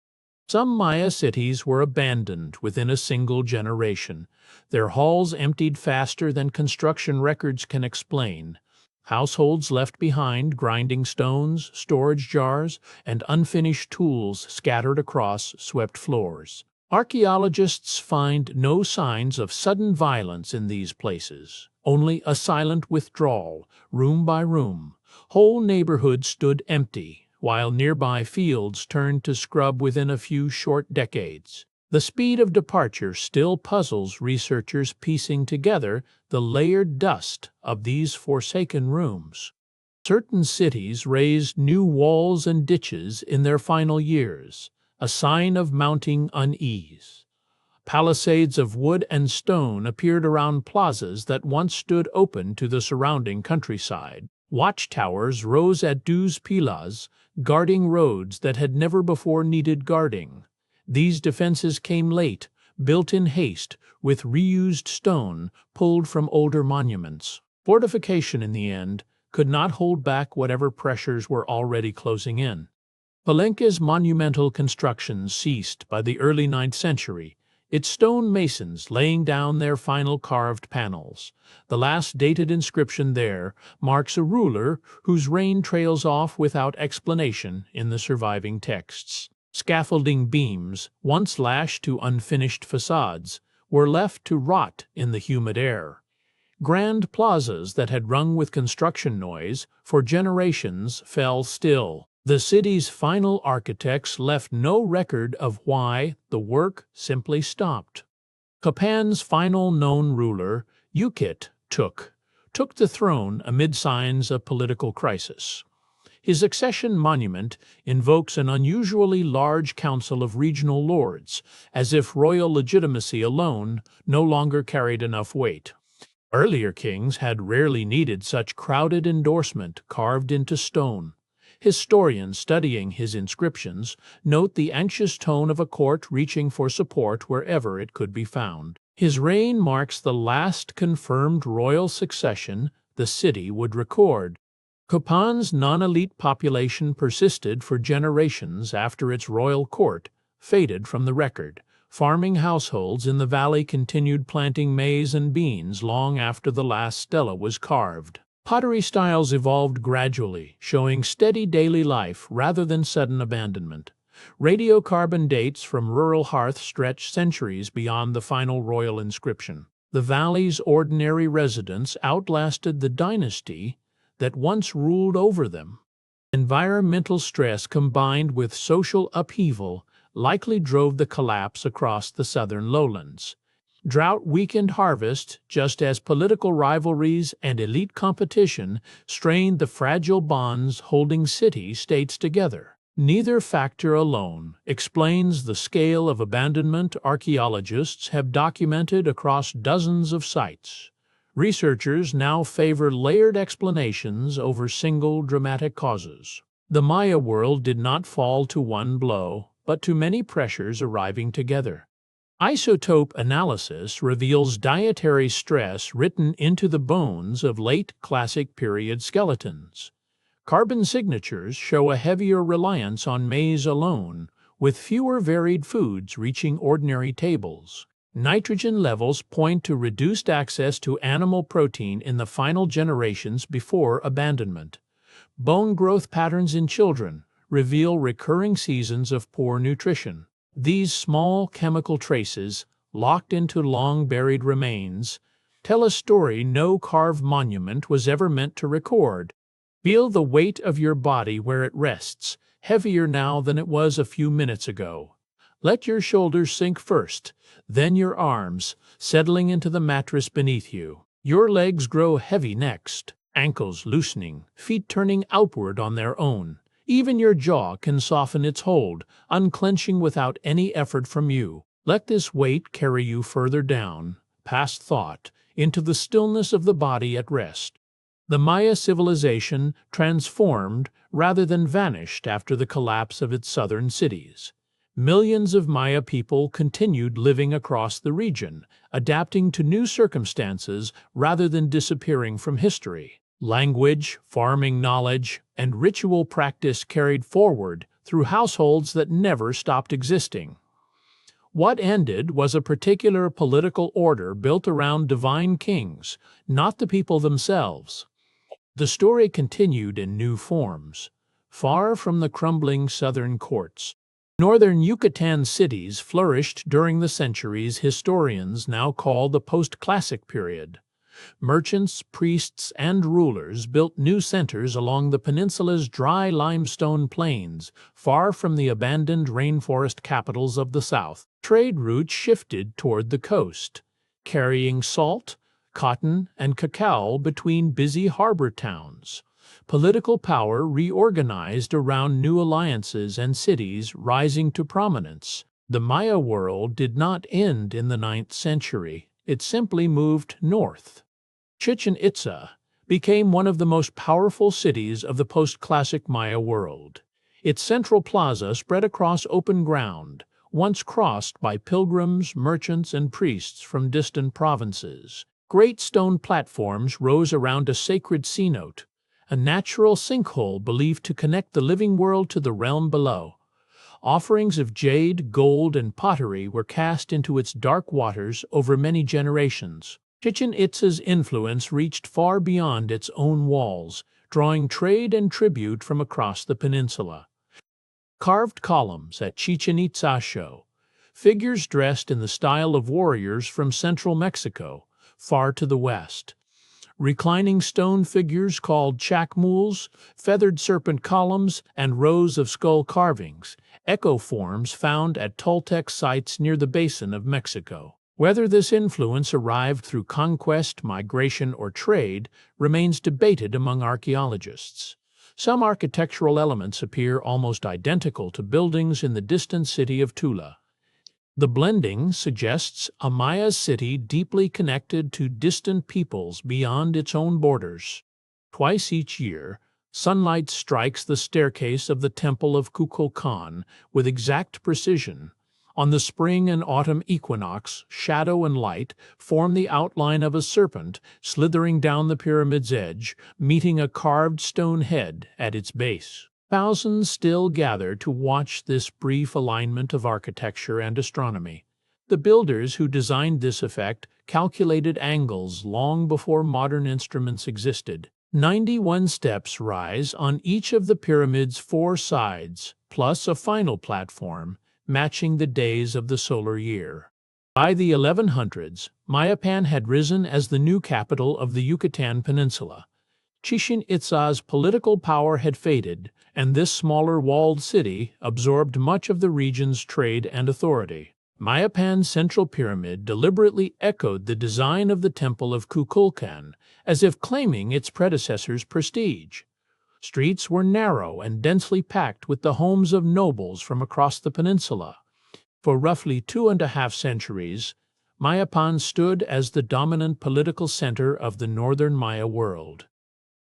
Some Maya cities were abandoned within a single generation, their halls emptied faster than construction records can explain. Households left behind grinding stones, storage jars, and unfinished tools scattered across swept floors. Archaeologists find no signs of sudden violence in these places, only a silent withdrawal, room by room. Whole neighborhoods stood empty, while nearby fields turned to scrub within a few short decades. The speed of departure still puzzles researchers piecing together the layered dust of these forsaken rooms. Certain cities raised new walls and ditches in their final years, a sign of mounting unease. Palisades of wood and stone appeared around plazas that once stood open to the surrounding countryside. Watchtowers rose at Duz Pilas, guarding roads that had never before needed guarding. These defenses came late, built in haste, with reused stone pulled from older monuments. Fortification, in the end, could not hold back whatever pressures were already closing in. Palenque's monumental construction ceased by the early 9th century, its stone masons laying down their final carved panels. The last dated inscription there marks a ruler whose reign trails off without explanation in the surviving texts. Scaffolding beams, once lashed to unfinished facades, were left to rot in the humid air. Grand plazas that had rung with construction noise for generations fell still. The city's final architects left no record of why the work simply stopped. Copan's final known ruler, Ukit, took the throne amid signs of political crisis. His accession monument invokes an unusually large council of regional lords, as if royal legitimacy alone no longer carried enough weight. Earlier kings had rarely needed such crowded endorsement carved into stone. Historians studying his inscriptions note the anxious tone of a court reaching for support wherever it could be found. His reign marks the last confirmed royal succession the city would record. Copan's non-elite population persisted for generations after its royal court faded from the record. Farming households in the valley continued planting maize and beans long after the last stela was carved. Pottery styles evolved gradually, showing steady daily life rather than sudden abandonment. Radiocarbon dates from rural hearths stretch centuries beyond the final royal inscription. The valley's ordinary residents outlasted the dynasty that once ruled over them. Environmental stress combined with social upheaval likely drove the collapse across the southern lowlands. Drought weakened harvest just as political rivalries and elite competition strained the fragile bonds holding city-states together. Neither factor alone explains the scale of abandonment archaeologists have documented across dozens of sites. Researchers now favor layered explanations over single dramatic causes. The Maya world did not fall to one blow, but to many pressures arriving together. Isotope analysis reveals dietary stress written into the bones of late Classic period skeletons. Carbon signatures show a heavier reliance on maize alone, with fewer varied foods reaching ordinary tables. Nitrogen levels point to reduced access to animal protein in the final generations before abandonment. Bone growth patterns in children reveal recurring seasons of poor nutrition. These small chemical traces, locked into long-buried remains, tell a story no carved monument was ever meant to record. Feel the weight of your body where it rests, heavier now than it was a few minutes ago. Let your shoulders sink first, then your arms, settling into the mattress beneath you. Your legs grow heavy next, ankles loosening, feet turning outward on their own. Even your jaw can soften its hold, unclenching without any effort from you. Let this weight carry you further down, past thought, into the stillness of the body at rest. The Maya civilization transformed rather than vanished after the collapse of its southern cities. Millions of Maya people continued living across the region, adapting to new circumstances rather than disappearing from history. Language, farming knowledge, and ritual practice carried forward through households that never stopped existing. What ended was a particular political order built around divine kings, not the people themselves. The story continued in new forms. Far from the crumbling southern courts, northern Yucatan cities flourished during the centuries historians now call the post-classic period. Merchants, priests, and rulers built new centers along the peninsula's dry limestone plains, far from the abandoned rainforest capitals of the south. Trade routes shifted toward the coast, carrying salt, cotton, and cacao between busy harbor towns. Political power reorganized around new alliances and cities rising to prominence. The Maya world did not end in the 9th century. It simply moved north. Chichen Itza became one of the most powerful cities of the post-classic Maya world. Its central plaza spread across open ground, once crossed by pilgrims, merchants, and priests from distant provinces. Great stone platforms rose around a sacred cenote, a natural sinkhole believed to connect the living world to the realm below. Offerings of jade, gold, and pottery were cast into its dark waters over many generations. Chichen Itza's influence reached far beyond its own walls, drawing trade and tribute from across the peninsula. Carved columns at Chichen Itza show figures dressed in the style of warriors from central Mexico, far to the west. Reclining stone figures called chacmuls, feathered serpent columns, and rows of skull carvings, echo forms found at Toltec sites near the basin of Mexico. Whether this influence arrived through conquest, migration, or trade remains debated among archaeologists. Some architectural elements appear almost identical to buildings in the distant city of Tula. The blending suggests a Maya city deeply connected to distant peoples beyond its own borders. Twice each year, sunlight strikes the staircase of the Temple of Kukulkan with exact precision. On the spring and autumn equinox, shadow and light form the outline of a serpent slithering down the pyramid's edge, meeting a carved stone head at its base. Thousands still gather to watch this brief alignment of architecture and astronomy. The builders who designed this effect calculated angles long before modern instruments existed. 91 steps rise on each of the pyramid's 4 sides, plus a final platform, matching the days of the solar year. By the 1100s, Mayapan had risen as the new capital of the Yucatan Peninsula. Chichen Itza's political power had faded, and this smaller walled city absorbed much of the region's trade and authority. Mayapan's central pyramid deliberately echoed the design of the Temple of Kukulkan, as if claiming its predecessor's prestige. Streets were narrow and densely packed with the homes of nobles from across the peninsula. For roughly 2.5 centuries, Mayapan stood as the dominant political center of the northern Maya world.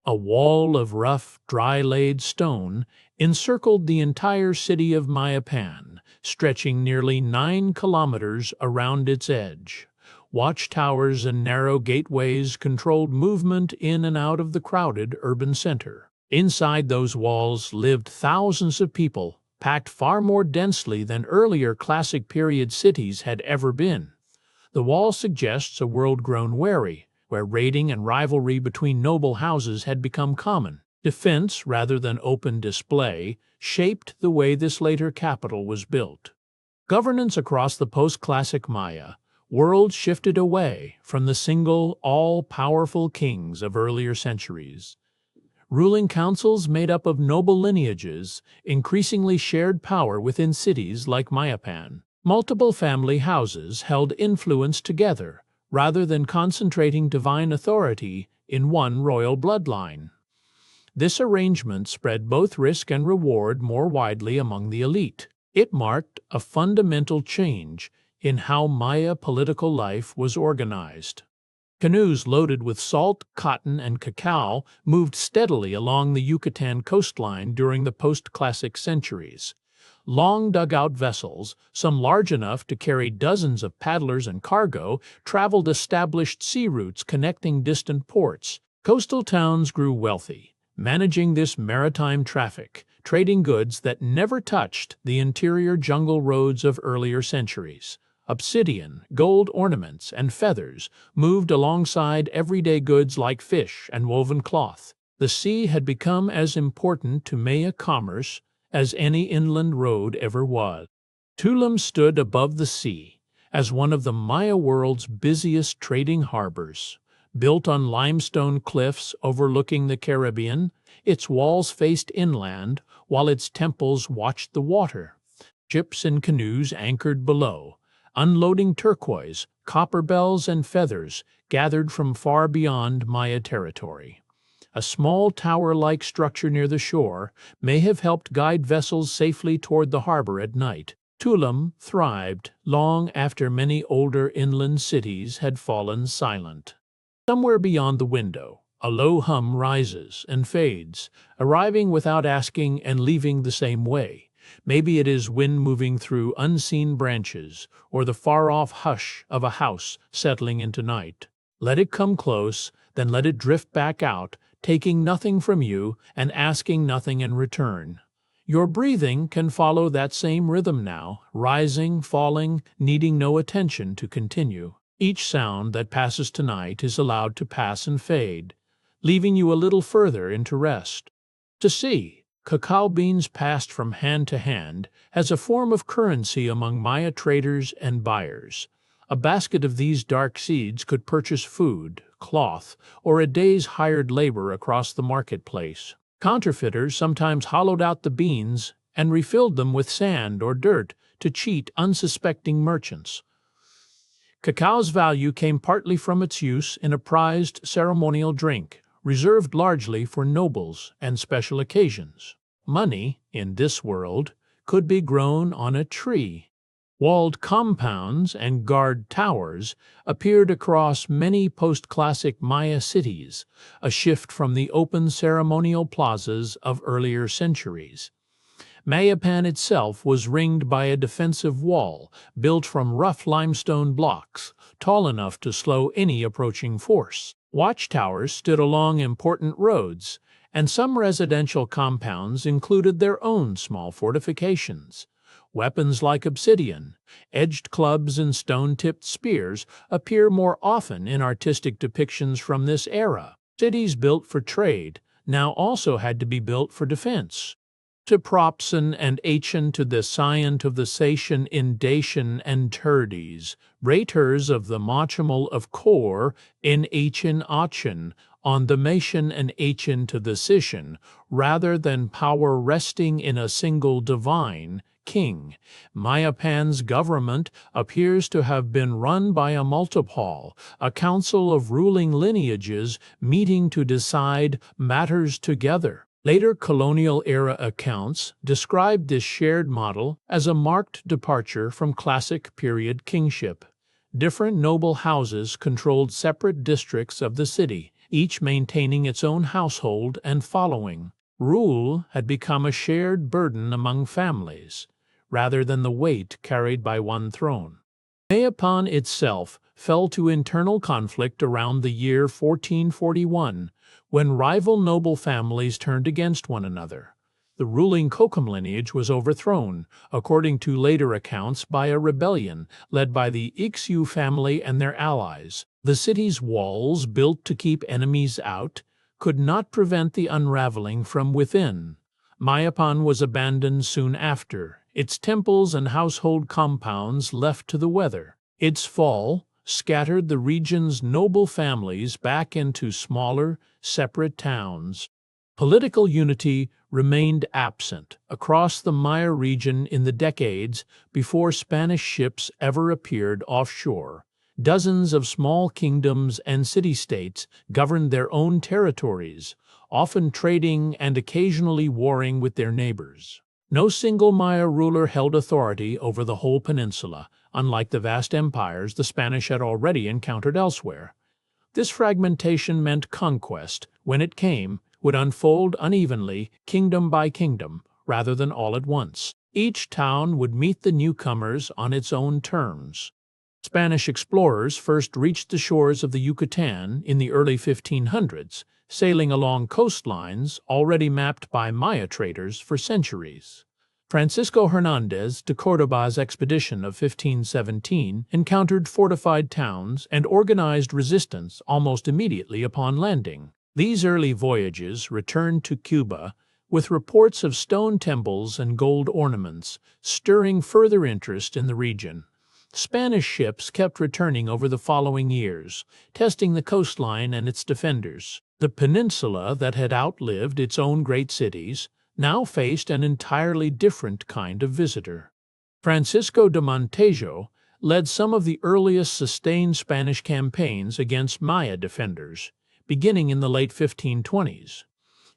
A wall of rough, dry-laid stone encircled the entire city of Mayapan, stretching nearly 9 kilometers around its edge. Watchtowers and narrow gateways controlled movement in and out of the crowded urban center. Inside those walls lived thousands of people, packed far more densely than earlier classic period cities had ever been. The wall suggests a world grown wary, where raiding and rivalry between noble houses had become common. Defense, rather than open display, shaped the way this later capital was built. Governance across the post-classic Maya world shifted away from the single, all-powerful kings of earlier centuries. Ruling councils made up of noble lineages increasingly shared power within cities like Mayapan. Multiple family houses held influence together, rather than concentrating divine authority in one royal bloodline. This arrangement spread both risk and reward more widely among the elite. It marked a fundamental change in how Maya political life was organized. Canoes loaded with salt, cotton, and cacao moved steadily along the Yucatan coastline during the post-classic centuries. Long dugout vessels, some large enough to carry dozens of paddlers and cargo, traveled established sea routes connecting distant ports. Coastal towns grew wealthy, managing this maritime traffic, trading goods that never touched the interior jungle roads of earlier centuries. Obsidian, gold ornaments, and feathers moved alongside everyday goods like fish and woven cloth. The sea had become as important to Maya commerce as any inland road ever was. Tulum stood above the sea as one of the Maya world's busiest trading harbors. Built on limestone cliffs overlooking the Caribbean, its walls faced inland while its temples watched the water. Ships and canoes anchored below, unloading turquoise, copper bells, and feathers gathered from far beyond Maya territory. A small tower-like structure near the shore may have helped guide vessels safely toward the harbor at night. Tulum thrived long after many older inland cities had fallen silent. Somewhere beyond the window, a low hum rises and fades, arriving without asking and leaving the same way. Maybe it is wind moving through unseen branches, or the far-off hush of a house settling into night. Let it come close, then let it drift back out, taking nothing from you and asking nothing in return. Your breathing can follow that same rhythm now, rising, falling, needing no attention to continue. Each sound that passes tonight is allowed to pass and fade, leaving you a little further into rest. To see, cacao beans passed from hand to hand as a form of currency among Maya traders and buyers. A basket of these dark seeds could purchase food, cloth, or a day's hired labor across the marketplace. Counterfeiters sometimes hollowed out the beans and refilled them with sand or dirt to cheat unsuspecting merchants. Cacao's value came partly from its use in a prized ceremonial drink, reserved largely for nobles and special occasions. Money, in this world, could be grown on a tree. Walled compounds and guard towers appeared across many post-classic Maya cities, a shift from the open ceremonial plazas of earlier centuries. Mayapan itself was ringed by a defensive wall built from rough limestone blocks, tall enough to slow any approaching force. Watchtowers stood along important roads, and some residential compounds included their own small fortifications. Weapons like obsidian, edged clubs, and stone-tipped spears appear more often in artistic depictions from this era. Cities built for trade now also had to be built for defense. To Propson and Aachen to the Scient of the Sation in Dacian and Turdes, Raters of the Machimal of Kor in Aachen on the Macian and Aachen to the Sishan, rather than power resting in a single divine king. Mayapan's government appears to have been run by a multipole, a council of ruling lineages meeting to decide matters together. Later colonial-era accounts described this shared model as a marked departure from classic period kingship. Different noble houses controlled separate districts of the city, each maintaining its own household and following. Rule had become a shared burden among families, rather than the weight carried by one throne. Mayapan itself fell to internal conflict around the year 1441, when rival noble families turned against one another. The ruling Kokum lineage was overthrown, according to later accounts, by a rebellion led by the Ixu family and their allies. The city's walls, built to keep enemies out, could not prevent the unraveling from within. Mayapan was abandoned soon after, its temples and household compounds left to the weather. Its fall scattered the region's noble families back into smaller, separate towns. Political unity remained absent across the Maya region in the decades before Spanish ships ever appeared offshore. Dozens of small kingdoms and city-states governed their own territories, often trading and occasionally warring with their neighbors. No single Maya ruler held authority over the whole peninsula, unlike the vast empires the Spanish had already encountered elsewhere. This fragmentation meant conquest, when it came, would unfold unevenly, kingdom by kingdom, rather than all at once. Each town would meet the newcomers on its own terms. Spanish explorers first reached the shores of the Yucatan in the early 1500s, sailing along coastlines already mapped by Maya traders for centuries. Francisco Hernández de Córdoba's expedition of 1517 encountered fortified towns and organized resistance almost immediately upon landing. These early voyages returned to Cuba with reports of stone temples and gold ornaments, stirring further interest in the region. Spanish ships kept returning over the following years, testing the coastline and its defenders. The peninsula that had outlived its own great cities now faced an entirely different kind of visitor. Francisco de Montejo led some of the earliest sustained Spanish campaigns against Maya defenders, beginning in the late 1520s.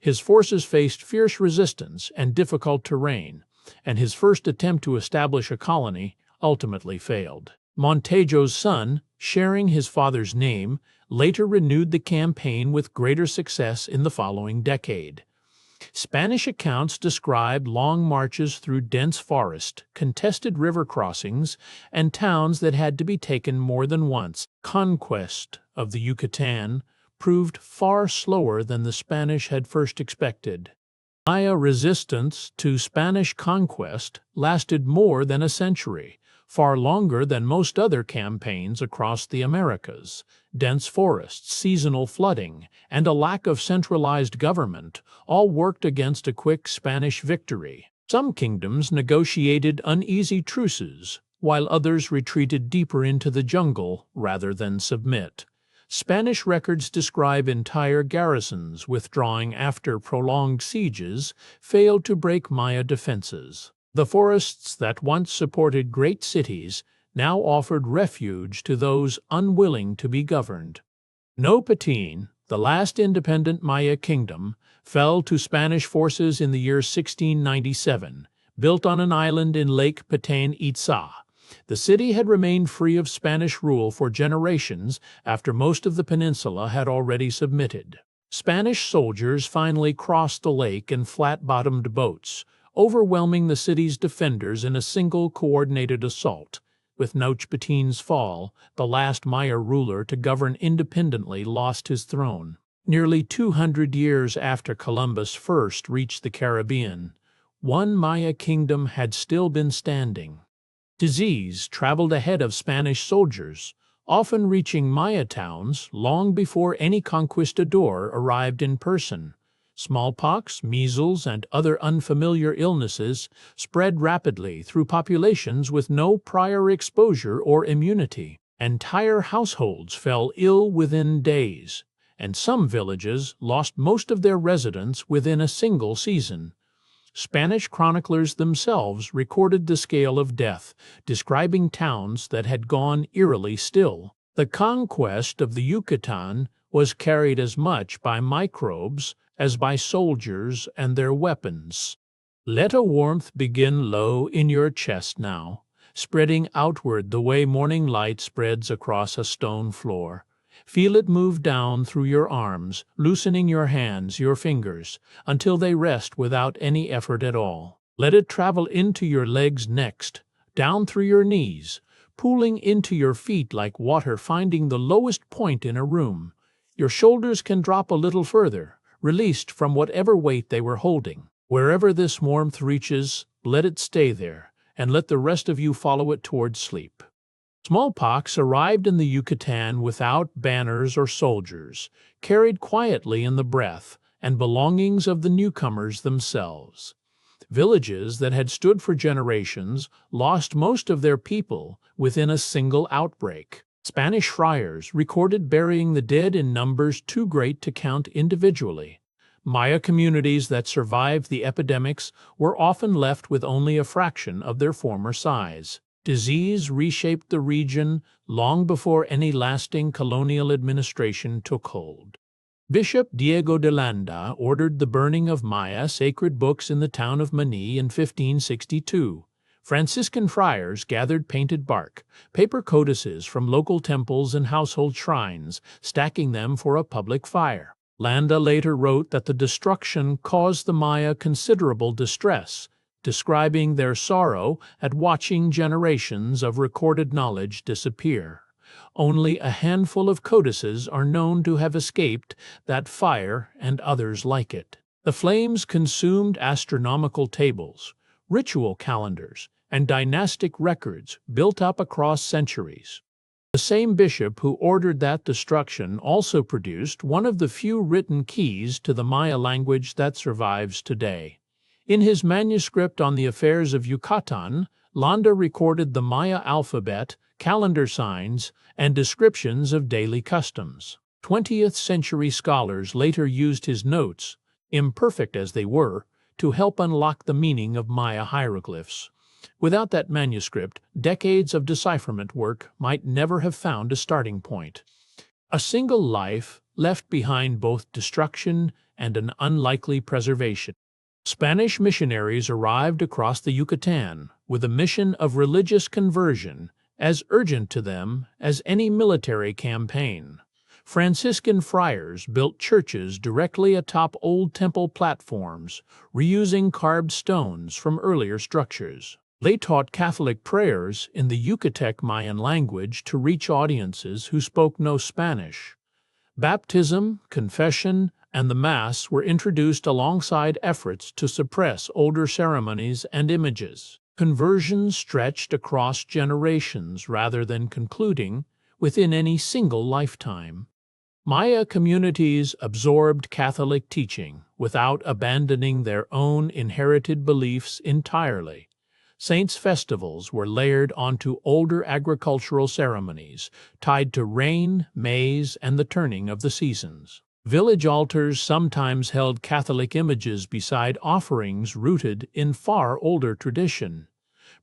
His forces faced fierce resistance and difficult terrain, and his first attempt to establish a colony ultimately failed. Montejo's son, sharing his father's name, later renewed the campaign with greater success in the following decade. Spanish accounts describe long marches through dense forest, contested river crossings, and towns that had to be taken more than once. Conquest of the Yucatan proved far slower than the Spanish had first expected. Maya resistance to Spanish conquest lasted more than a century, far longer than most other campaigns across the Americas. Dense forests, seasonal flooding, and a lack of centralized government all worked against a quick Spanish victory. Some kingdoms negotiated uneasy truces, while others retreated deeper into the jungle rather than submit. Spanish records describe entire garrisons withdrawing after prolonged sieges failed to break Maya defenses. The forests that once supported great cities now offered refuge to those unwilling to be governed. Nopatin, the last independent Maya kingdom, fell to Spanish forces in the year 1697, built on an island in Lake Petén Itzá. The city had remained free of Spanish rule for generations after most of the peninsula had already submitted. Spanish soldiers finally crossed the lake in flat-bottomed boats, overwhelming the city's defenders in a single coordinated assault. With Nochpatin's fall, the last Maya ruler to govern independently lost his throne. Nearly 200 years after Columbus first reached the Caribbean, one Maya kingdom had still been standing. Disease traveled ahead of Spanish soldiers, often reaching Maya towns long before any conquistador arrived in person. Smallpox, measles, and other unfamiliar illnesses spread rapidly through populations with no prior exposure or immunity. Entire households fell ill within days, and some villages lost most of their residents within a single season. Spanish chroniclers themselves recorded the scale of death, describing towns that had gone eerily still. The conquest of the Yucatan was carried as much by microbes as by soldiers and their weapons. Let a warmth begin low in your chest now, spreading outward the way morning light spreads across a stone floor. Feel it move down through your arms, loosening your hands, your fingers, until they rest without any effort at all. Let it travel into your legs next, down through your knees, pooling into your feet like water finding the lowest point in a room. Your shoulders can drop a little further, released from whatever weight they were holding. Wherever this warmth reaches, let it stay there, and let the rest of you follow it toward sleep. Smallpox arrived in the Yucatan without banners or soldiers, carried quietly in the breath and belongings of the newcomers themselves. Villages that had stood for generations lost most of their people within a single outbreak. Spanish friars recorded burying the dead in numbers too great to count individually. Maya communities that survived the epidemics were often left with only a fraction of their former size. Disease reshaped the region long before any lasting colonial administration took hold. Bishop Diego de Landa ordered the burning of Maya sacred books in the town of Mani in 1562. Franciscan friars gathered painted bark, paper codices from local temples and household shrines, stacking them for a public fire. Landa later wrote that the destruction caused the Maya considerable distress, describing their sorrow at watching generations of recorded knowledge disappear. Only a handful of codices are known to have escaped that fire and others like it. The flames consumed astronomical tables, ritual calendars, and dynastic records built up across centuries. The same bishop who ordered that destruction also produced one of the few written keys to the Maya language that survives today. In his manuscript on the affairs of Yucatan, Landa recorded the Maya alphabet, calendar signs, and descriptions of daily customs. 20th-century scholars later used his notes, imperfect as they were, to help unlock the meaning of Maya hieroglyphs. Without that manuscript, decades of decipherment work might never have found a starting point. A single life left behind both destruction and an unlikely preservation. Spanish missionaries arrived across the Yucatan with a mission of religious conversion as urgent to them as any military campaign. Franciscan friars built churches directly atop old temple platforms, reusing carved stones from earlier structures. They taught Catholic prayers in the Yucatec Mayan language to reach audiences who spoke no Spanish. Baptism, confession, and the Mass were introduced alongside efforts to suppress older ceremonies and images. Conversion stretched across generations rather than concluding within any single lifetime. Maya communities absorbed Catholic teaching without abandoning their own inherited beliefs entirely. Saints' festivals were layered onto older agricultural ceremonies, tied to rain, maize, and the turning of the seasons. Village altars sometimes held Catholic images beside offerings rooted in far older tradition.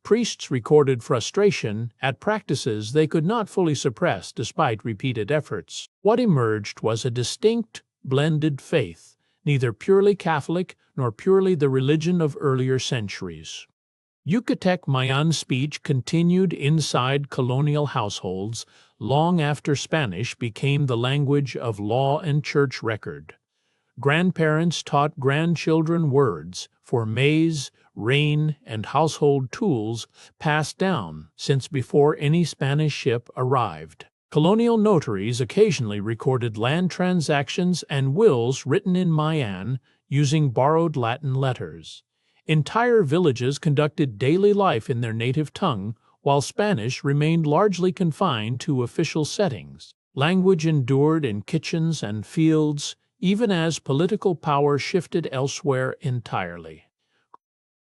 Priests recorded frustration at practices they could not fully suppress despite repeated efforts. What emerged was a distinct, blended faith, neither purely Catholic nor purely the religion of earlier centuries. Yucatec Mayan speech continued inside colonial households long after Spanish became the language of law and church record. Grandparents taught grandchildren words for maize, rain, and household tools passed down since before any Spanish ship arrived. Colonial notaries occasionally recorded land transactions and wills written in Mayan using borrowed Latin letters. Entire villages conducted daily life in their native tongue, while Spanish remained largely confined to official settings. Language endured in kitchens and fields, even as political power shifted elsewhere entirely.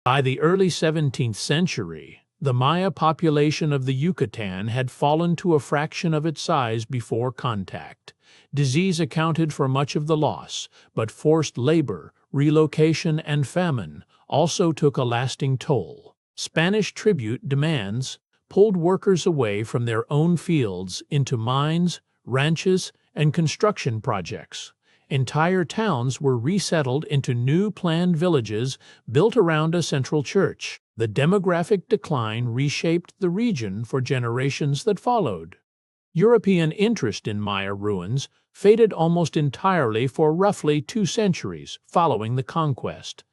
By the early 17th century, the Maya population of the Yucatan had fallen to a fraction of its size before contact. Disease accounted for much of the loss, but forced labor, relocation, and famine also took a lasting toll. Spanish tribute demands pulled workers away from their own fields into mines, ranches, and construction projects. Entire towns were resettled into new planned villages built around a central church. The demographic decline reshaped the region for generations that followed. European interest in Maya ruins faded almost entirely for roughly 2 centuries following the conquest.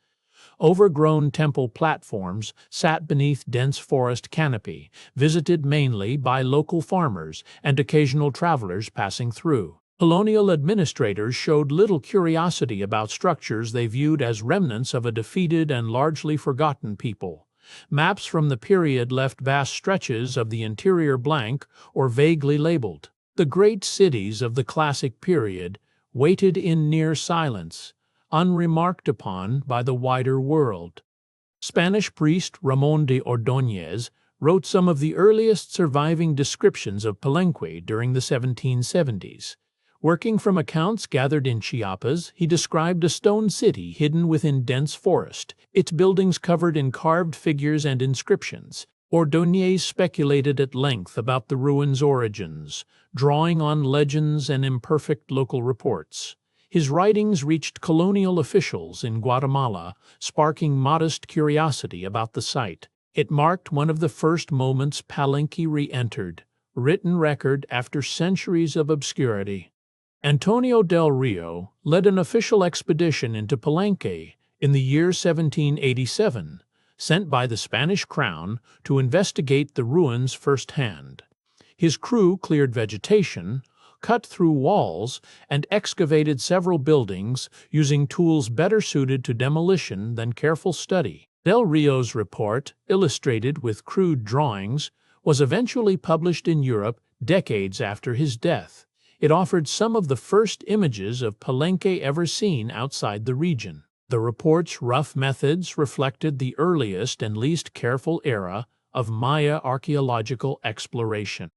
Overgrown temple platforms sat beneath dense forest canopy, visited mainly by local farmers and occasional travelers passing through. Colonial administrators showed little curiosity about structures they viewed as remnants of a defeated and largely forgotten people. Maps from the period left vast stretches of the interior blank or vaguely labeled. The great cities of the classic period waited in near silence, unremarked upon by the wider world. Spanish priest Ramón de Ordóñez wrote some of the earliest surviving descriptions of Palenque during the 1770s. Working from accounts gathered in Chiapas, he described a stone city hidden within dense forest, its buildings covered in carved figures and inscriptions. Ordóñez speculated at length about the ruins' origins, drawing on legends and imperfect local reports. His writings reached colonial officials in Guatemala, sparking modest curiosity about the site. It marked one of the first moments Palenque re-entered, written record after centuries of obscurity. Antonio del Rio led an official expedition into Palenque in the year 1787, sent by the Spanish crown to investigate the ruins firsthand. His crew cleared vegetation, cut through walls, and excavated several buildings using tools better suited to demolition than careful study. Del Rio's report, illustrated with crude drawings, was eventually published in Europe decades after his death. It offered some of the first images of Palenque ever seen outside the region. The report's rough methods reflected the earliest and least careful era of Maya archaeological exploration.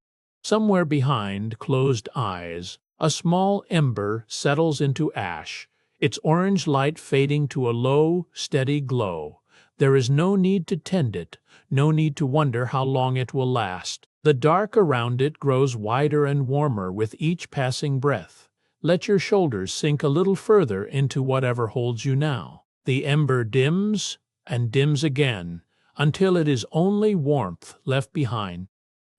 Somewhere behind closed eyes, a small ember settles into ash, its orange light fading to a low, steady glow. There is no need to tend it, no need to wonder how long it will last. The dark around it grows wider and warmer with each passing breath. Let your shoulders sink a little further into whatever holds you now. The ember dims and dims again, until it is only warmth left behind.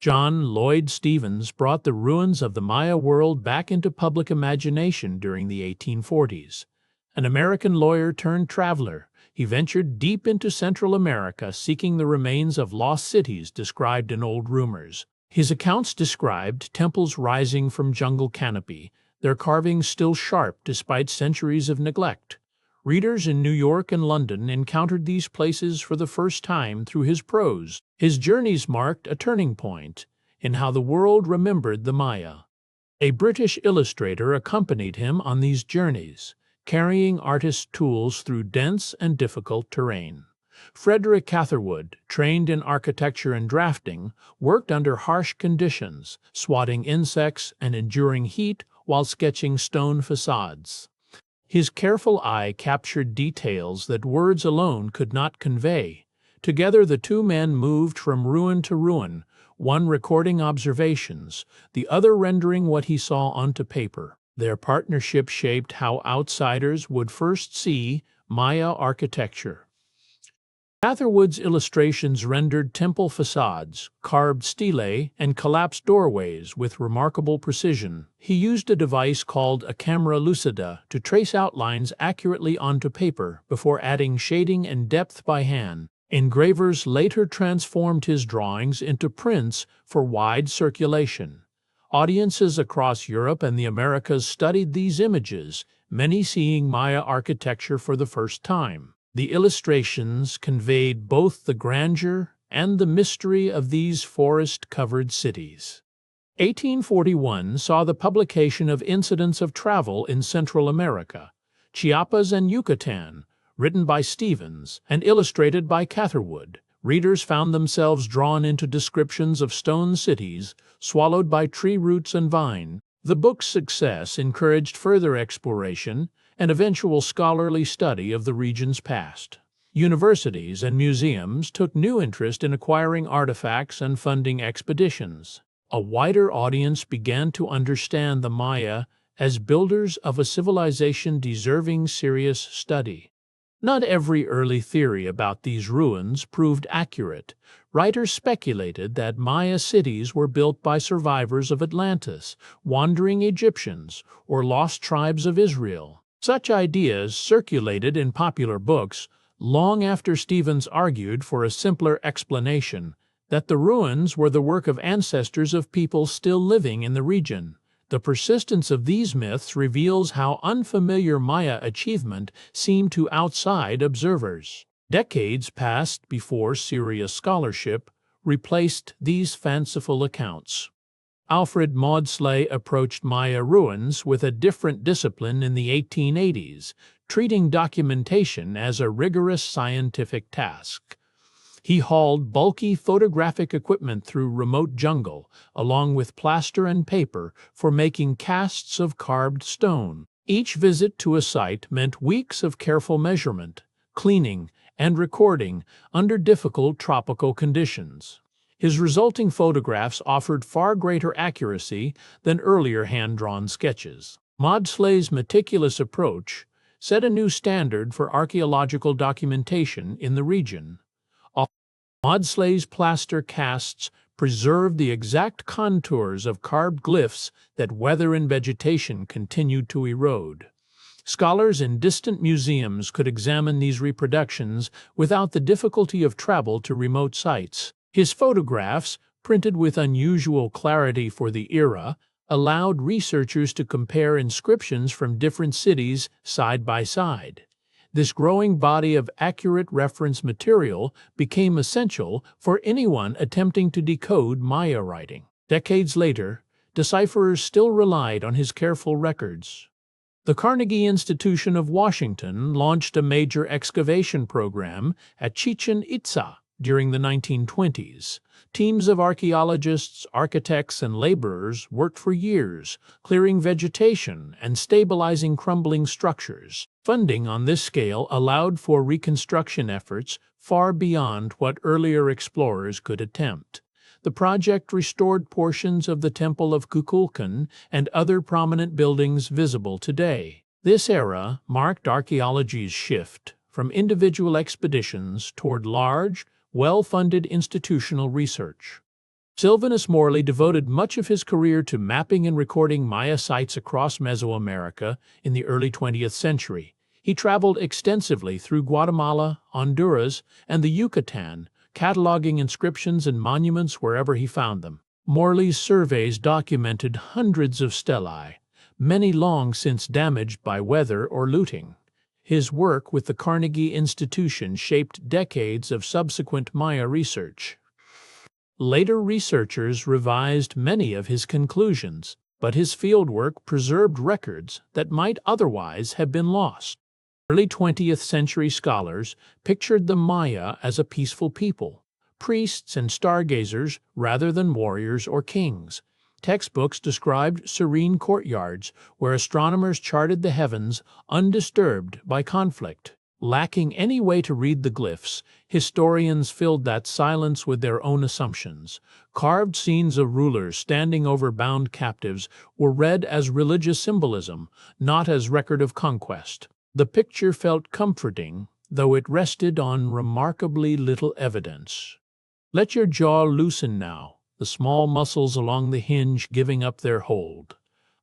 John Lloyd Stevens brought the ruins of the Maya world back into public imagination during the 1840s. An American lawyer turned traveler, he ventured deep into Central America seeking the remains of lost cities described in old rumors. His accounts described temples rising from jungle canopy, their carvings still sharp despite centuries of neglect. Readers in New York and London encountered these places for the first time through his prose. His journeys marked a turning point in how the world remembered the Maya. A British illustrator accompanied him on these journeys, carrying artist tools through dense and difficult terrain. Frederick Catherwood, trained in architecture and drafting, worked under harsh conditions, swatting insects and enduring heat while sketching stone facades. His careful eye captured details that words alone could not convey. Together the two men moved from ruin to ruin, one recording observations, the other rendering what he saw onto paper. Their partnership shaped how outsiders would first see Maya architecture. Catherwood's illustrations rendered temple facades, carved stelae, and collapsed doorways with remarkable precision. He used a device called a camera lucida to trace outlines accurately onto paper before adding shading and depth by hand. Engravers later transformed his drawings into prints for wide circulation. Audiences across Europe and the Americas studied these images, many seeing Maya architecture for the first time. The illustrations conveyed both the grandeur and the mystery of these forest-covered cities. 1841 saw the publication of Incidents of Travel in Central America, Chiapas and Yucatan, written by Stevens and illustrated by Catherwood. Readers found themselves drawn into descriptions of stone cities swallowed by tree roots and vine. The book's success encouraged further exploration and eventual scholarly study of the region's past. Universities and museums took new interest in acquiring artifacts and funding expeditions. A wider audience began to understand the Maya as builders of a civilization deserving serious study. Not every early theory about these ruins proved accurate. Writers speculated that Maya cities were built by survivors of Atlantis, wandering Egyptians, or lost tribes of Israel. Such ideas circulated in popular books long after Stevens argued for a simpler explanation, that the ruins were the work of ancestors of people still living in the region. The persistence of these myths reveals how unfamiliar Maya achievement seemed to outside observers. Decades passed before serious scholarship replaced these fanciful accounts. Alfred Maudslay approached Maya ruins with a different discipline in the 1880s, treating documentation as a rigorous scientific task. He hauled bulky photographic equipment through remote jungle, along with plaster and paper for making casts of carved stone. Each visit to a site meant weeks of careful measurement, cleaning, and recording under difficult tropical conditions. His resulting photographs offered far greater accuracy than earlier hand-drawn sketches. Maudslay's meticulous approach set a new standard for archaeological documentation in the region. Maudslay's plaster casts preserved the exact contours of carved glyphs that weather and vegetation continued to erode. Scholars in distant museums could examine these reproductions without the difficulty of travel to remote sites. His photographs, printed with unusual clarity for the era, allowed researchers to compare inscriptions from different cities side by side. This growing body of accurate reference material became essential for anyone attempting to decode Maya writing. Decades later, decipherers still relied on his careful records. The Carnegie Institution of Washington launched a major excavation program at Chichen Itza during the 1920s. Teams of archaeologists, architects, and laborers worked for years, clearing vegetation and stabilizing crumbling structures. Funding on this scale allowed for reconstruction efforts far beyond what earlier explorers could attempt. The project restored portions of the Temple of Kukulkan and other prominent buildings visible today. This era marked archaeology's shift from individual expeditions toward large, well-funded institutional research. Sylvanus Morley devoted much of his career to mapping and recording Maya sites across Mesoamerica in the early 20th century. He traveled extensively through Guatemala, Honduras, and the Yucatan, cataloging inscriptions and monuments wherever he found them. Morley's surveys documented hundreds of stelae, many long since damaged by weather or looting. His work with the Carnegie Institution shaped decades of subsequent Maya research. Later researchers revised many of his conclusions, but his fieldwork preserved records that might otherwise have been lost. Early 20th century scholars pictured the Maya as a peaceful people, priests and stargazers rather than warriors or kings. Textbooks described serene courtyards where astronomers charted the heavens undisturbed by conflict. Lacking any way to read the glyphs, historians filled that silence with their own assumptions. Carved scenes of rulers standing over bound captives were read as religious symbolism, not as record of conquest. The picture felt comforting, though it rested on remarkably little evidence. Let your jaw loosen now, the small muscles along the hinge giving up their hold.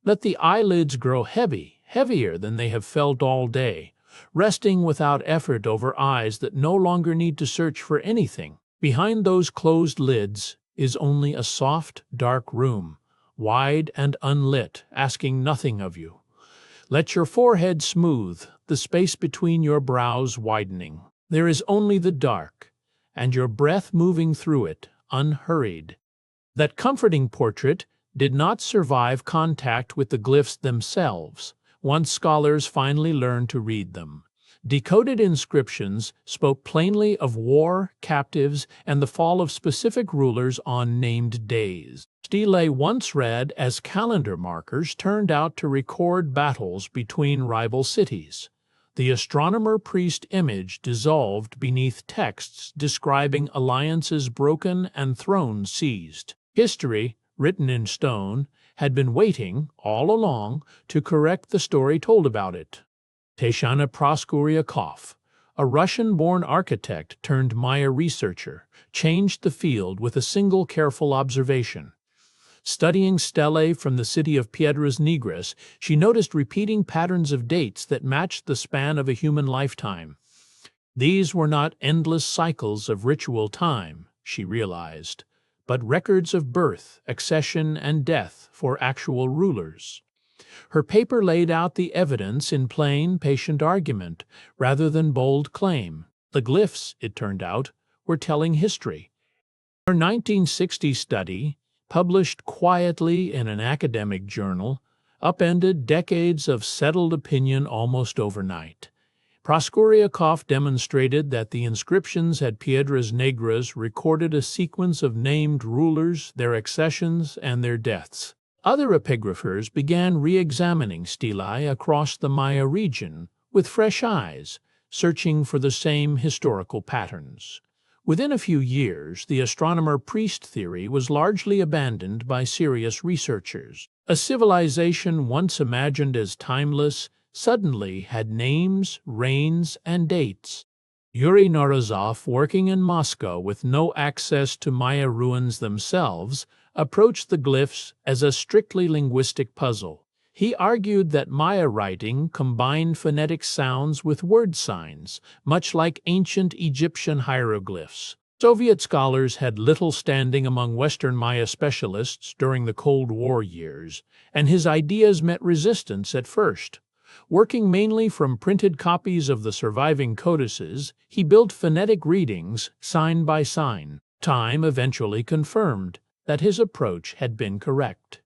Let the eyelids grow heavy, heavier than they have felt all day, resting without effort over eyes that no longer need to search for anything. Behind those closed lids is only a soft, dark room, wide and unlit, asking nothing of you. Let your forehead smooth, the space between your brows widening. There is only the dark, and your breath moving through it, unhurried. That comforting portrait did not survive contact with the glyphs themselves, once scholars finally learned to read them. Decoded inscriptions spoke plainly of war, captives, and the fall of specific rulers on named days. Stelae once read as calendar markers turned out to record battles between rival cities. The astronomer-priest image dissolved beneath texts describing alliances broken and thrones seized. History, written in stone, had been waiting, all along, to correct the story told about it. Tatiana Proskuryakov, a Russian-born architect turned Maya researcher, changed the field with a single careful observation. Studying stelae from the city of Piedras Negras, she noticed repeating patterns of dates that matched the span of a human lifetime. These were not endless cycles of ritual time, she realized, but records of birth, accession, and death for actual rulers. Her paper laid out the evidence in plain, patient argument, rather than bold claim. The glyphs, it turned out, were telling history. Her 1960 study, published quietly in an academic journal, upended decades of settled opinion almost overnight. Proskuryakov demonstrated that the inscriptions at Piedras Negras recorded a sequence of named rulers, their accessions, and their deaths. Other epigraphers began re-examining stelae across the Maya region with fresh eyes, searching for the same historical patterns. Within a few years, the astronomer-priest theory was largely abandoned by serious researchers. A civilization once imagined as timeless suddenly had names, reigns, and dates. Yuri Norizov, working in Moscow with no access to Maya ruins themselves, approached the glyphs as a strictly linguistic puzzle. He argued that Maya writing combined phonetic sounds with word signs, much like ancient Egyptian hieroglyphs. Soviet scholars had little standing among Western Maya specialists during the Cold War years, and his ideas met resistance at first. Working mainly from printed copies of the surviving codices, he built phonetic readings, sign by sign. Time eventually confirmed that his approach had been correct.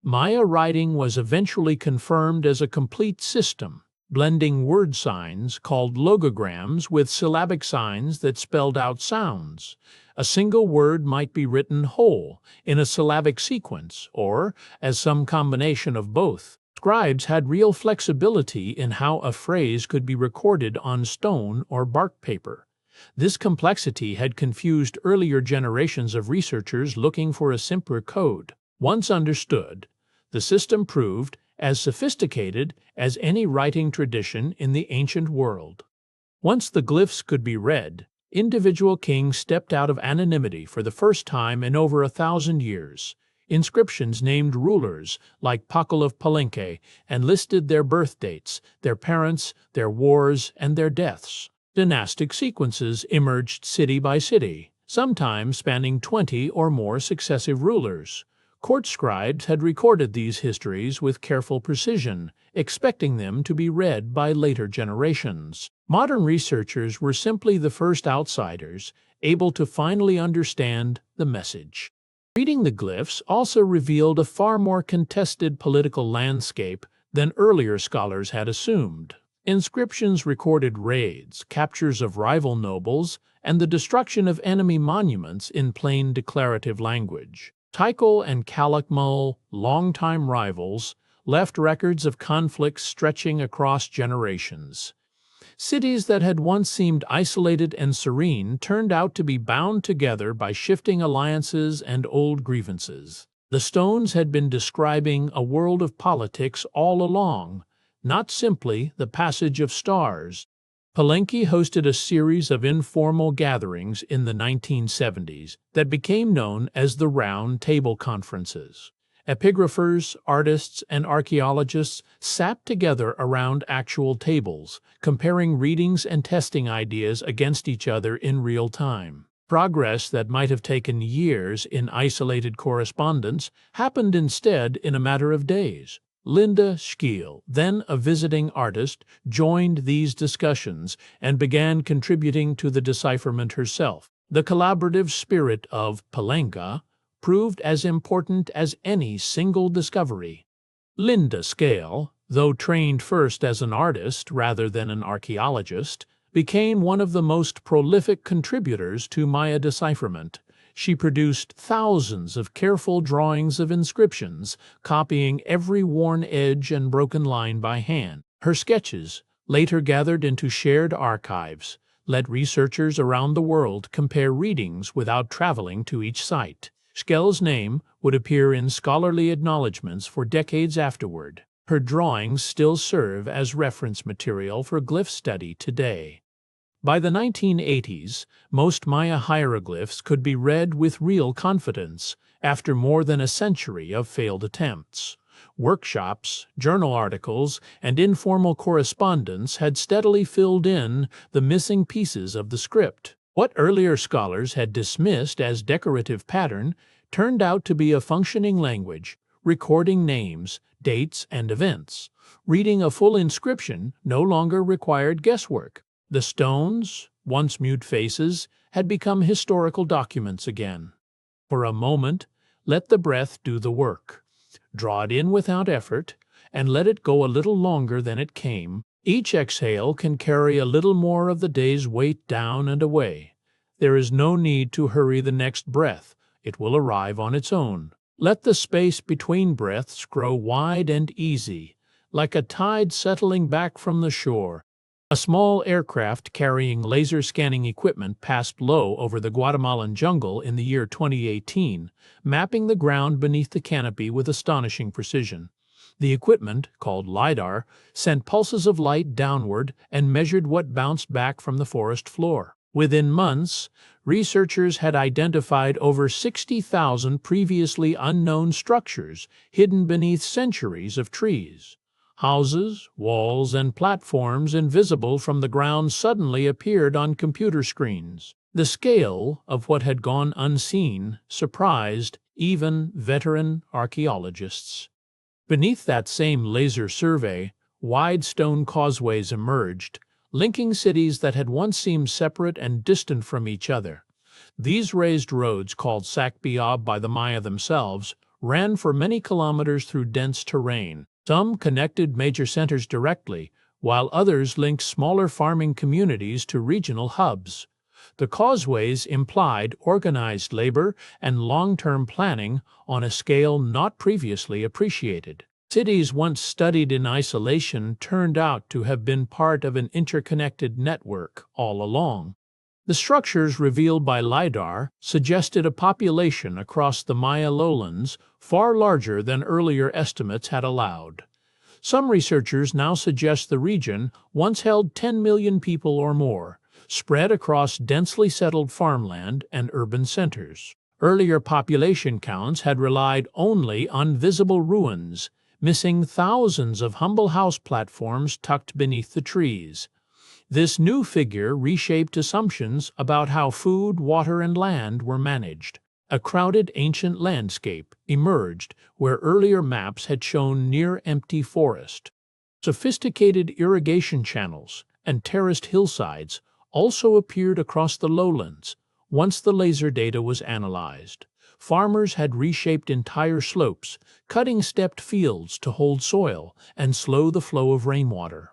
Maya writing was eventually confirmed as a complete system, blending word signs called logograms with syllabic signs that spelled out sounds. A single word might be written whole, in a syllabic sequence, or as some combination of both. Scribes had real flexibility in how a phrase could be recorded on stone or bark paper. This complexity had confused earlier generations of researchers looking for a simpler code. Once understood, the system proved as sophisticated as any writing tradition in the ancient world. Once the glyphs could be read, individual kings stepped out of anonymity for the first time in over 1,000 years. Inscriptions named rulers like Pakal of Palenque and listed their birth dates, their parents, their wars, and their deaths. Dynastic sequences emerged city by city, sometimes spanning 20 or more successive rulers. Court scribes had recorded these histories with careful precision, expecting them to be read by later generations. Modern researchers were simply the first outsiders, able to finally understand the message. Reading the glyphs also revealed a far more contested political landscape than earlier scholars had assumed. Inscriptions recorded raids, captures of rival nobles, and the destruction of enemy monuments in plain declarative language. Tikal and Calakmul, longtime rivals, left records of conflicts stretching across generations. Cities that had once seemed isolated and serene turned out to be bound together by shifting alliances and old grievances. The stones had been describing a world of politics all along, not simply the passage of stars. Palenque hosted a series of informal gatherings in the 1970s that became known as the Round Table Conferences. Epigraphers, artists, and archaeologists sat together around actual tables, comparing readings and testing ideas against each other in real time. Progress that might have taken years in isolated correspondence happened instead in a matter of days. Linda Scheel, then a visiting artist, joined these discussions and began contributing to the decipherment herself. The collaborative spirit of Palenque proved as important as any single discovery. Linda Scheel, though trained first as an artist rather than an archaeologist, became one of the most prolific contributors to Maya decipherment. She produced thousands of careful drawings of inscriptions, copying every worn edge and broken line by hand. Her sketches, later gathered into shared archives, let researchers around the world compare readings without traveling to each site. Scheel's name would appear in scholarly acknowledgments for decades afterward. Her drawings still serve as reference material for glyph study today. By the 1980s, most Maya hieroglyphs could be read with real confidence after more than a century of failed attempts. Workshops, journal articles, and informal correspondence had steadily filled in the missing pieces of the script. What earlier scholars had dismissed as decorative pattern turned out to be a functioning language, recording names, dates, and events. Reading a full inscription no longer required guesswork. The stones, once mute faces, had become historical documents again. For a moment, let the breath do the work. Draw it in without effort, and let it go a little longer than it came. Each exhale can carry a little more of the day's weight down and away. There is no need to hurry the next breath. It will arrive on its own. Let the space between breaths grow wide and easy, like a tide settling back from the shore. A small aircraft carrying laser scanning equipment passed low over the Guatemalan jungle in the year 2018, mapping the ground beneath the canopy with astonishing precision. The equipment, called LiDAR, sent pulses of light downward and measured what bounced back from the forest floor. Within months, researchers had identified over 60,000 previously unknown structures hidden beneath centuries of trees. Houses, walls, and platforms invisible from the ground suddenly appeared on computer screens. The scale of what had gone unseen surprised even veteran archaeologists. Beneath that same laser survey, wide stone causeways emerged, linking cities that had once seemed separate and distant from each other. These raised roads, called Sakbiab by the Maya themselves, ran for many kilometers through dense terrain. Some connected major centers directly, while others linked smaller farming communities to regional hubs. The causeways implied organized labor and long-term planning on a scale not previously appreciated. Cities once studied in isolation turned out to have been part of an interconnected network all along. The structures revealed by LiDAR suggested a population across the Maya lowlands far larger than earlier estimates had allowed. Some researchers now suggest the region once held 10 million people or more, spread across densely settled farmland and urban centers. Earlier population counts had relied only on visible ruins, missing thousands of humble house platforms tucked beneath the trees. This new figure reshaped assumptions about how food, water, and land were managed. A crowded ancient landscape emerged where earlier maps had shown near-empty forest. Sophisticated irrigation channels and terraced hillsides also appeared across the lowlands. Once the laser data was analyzed, farmers had reshaped entire slopes, cutting stepped fields to hold soil and slow the flow of rainwater.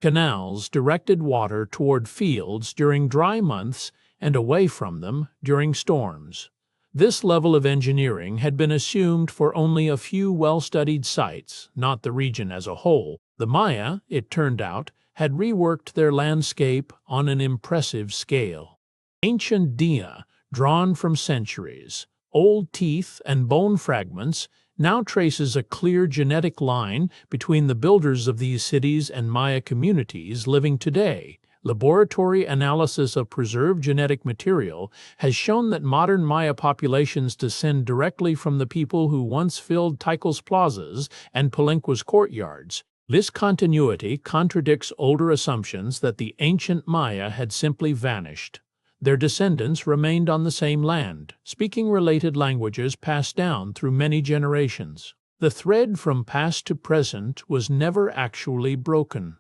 Canals directed water toward fields during dry months and away from them during storms. This level of engineering had been assumed for only a few well-studied sites, not the region as a whole. The Maya, it turned out, had reworked their landscape on an impressive scale. Ancient dia, drawn from centuries, old teeth and bone fragments, now traces a clear genetic line between the builders of these cities and Maya communities living today. Laboratory analysis of preserved genetic material has shown that modern Maya populations descend directly from the people who once filled Tikals plazas and Palenque's courtyards. This continuity contradicts older assumptions that the ancient Maya had simply vanished. Their descendants remained on the same land, speaking related languages passed down through many generations. The thread from past to present was never actually broken.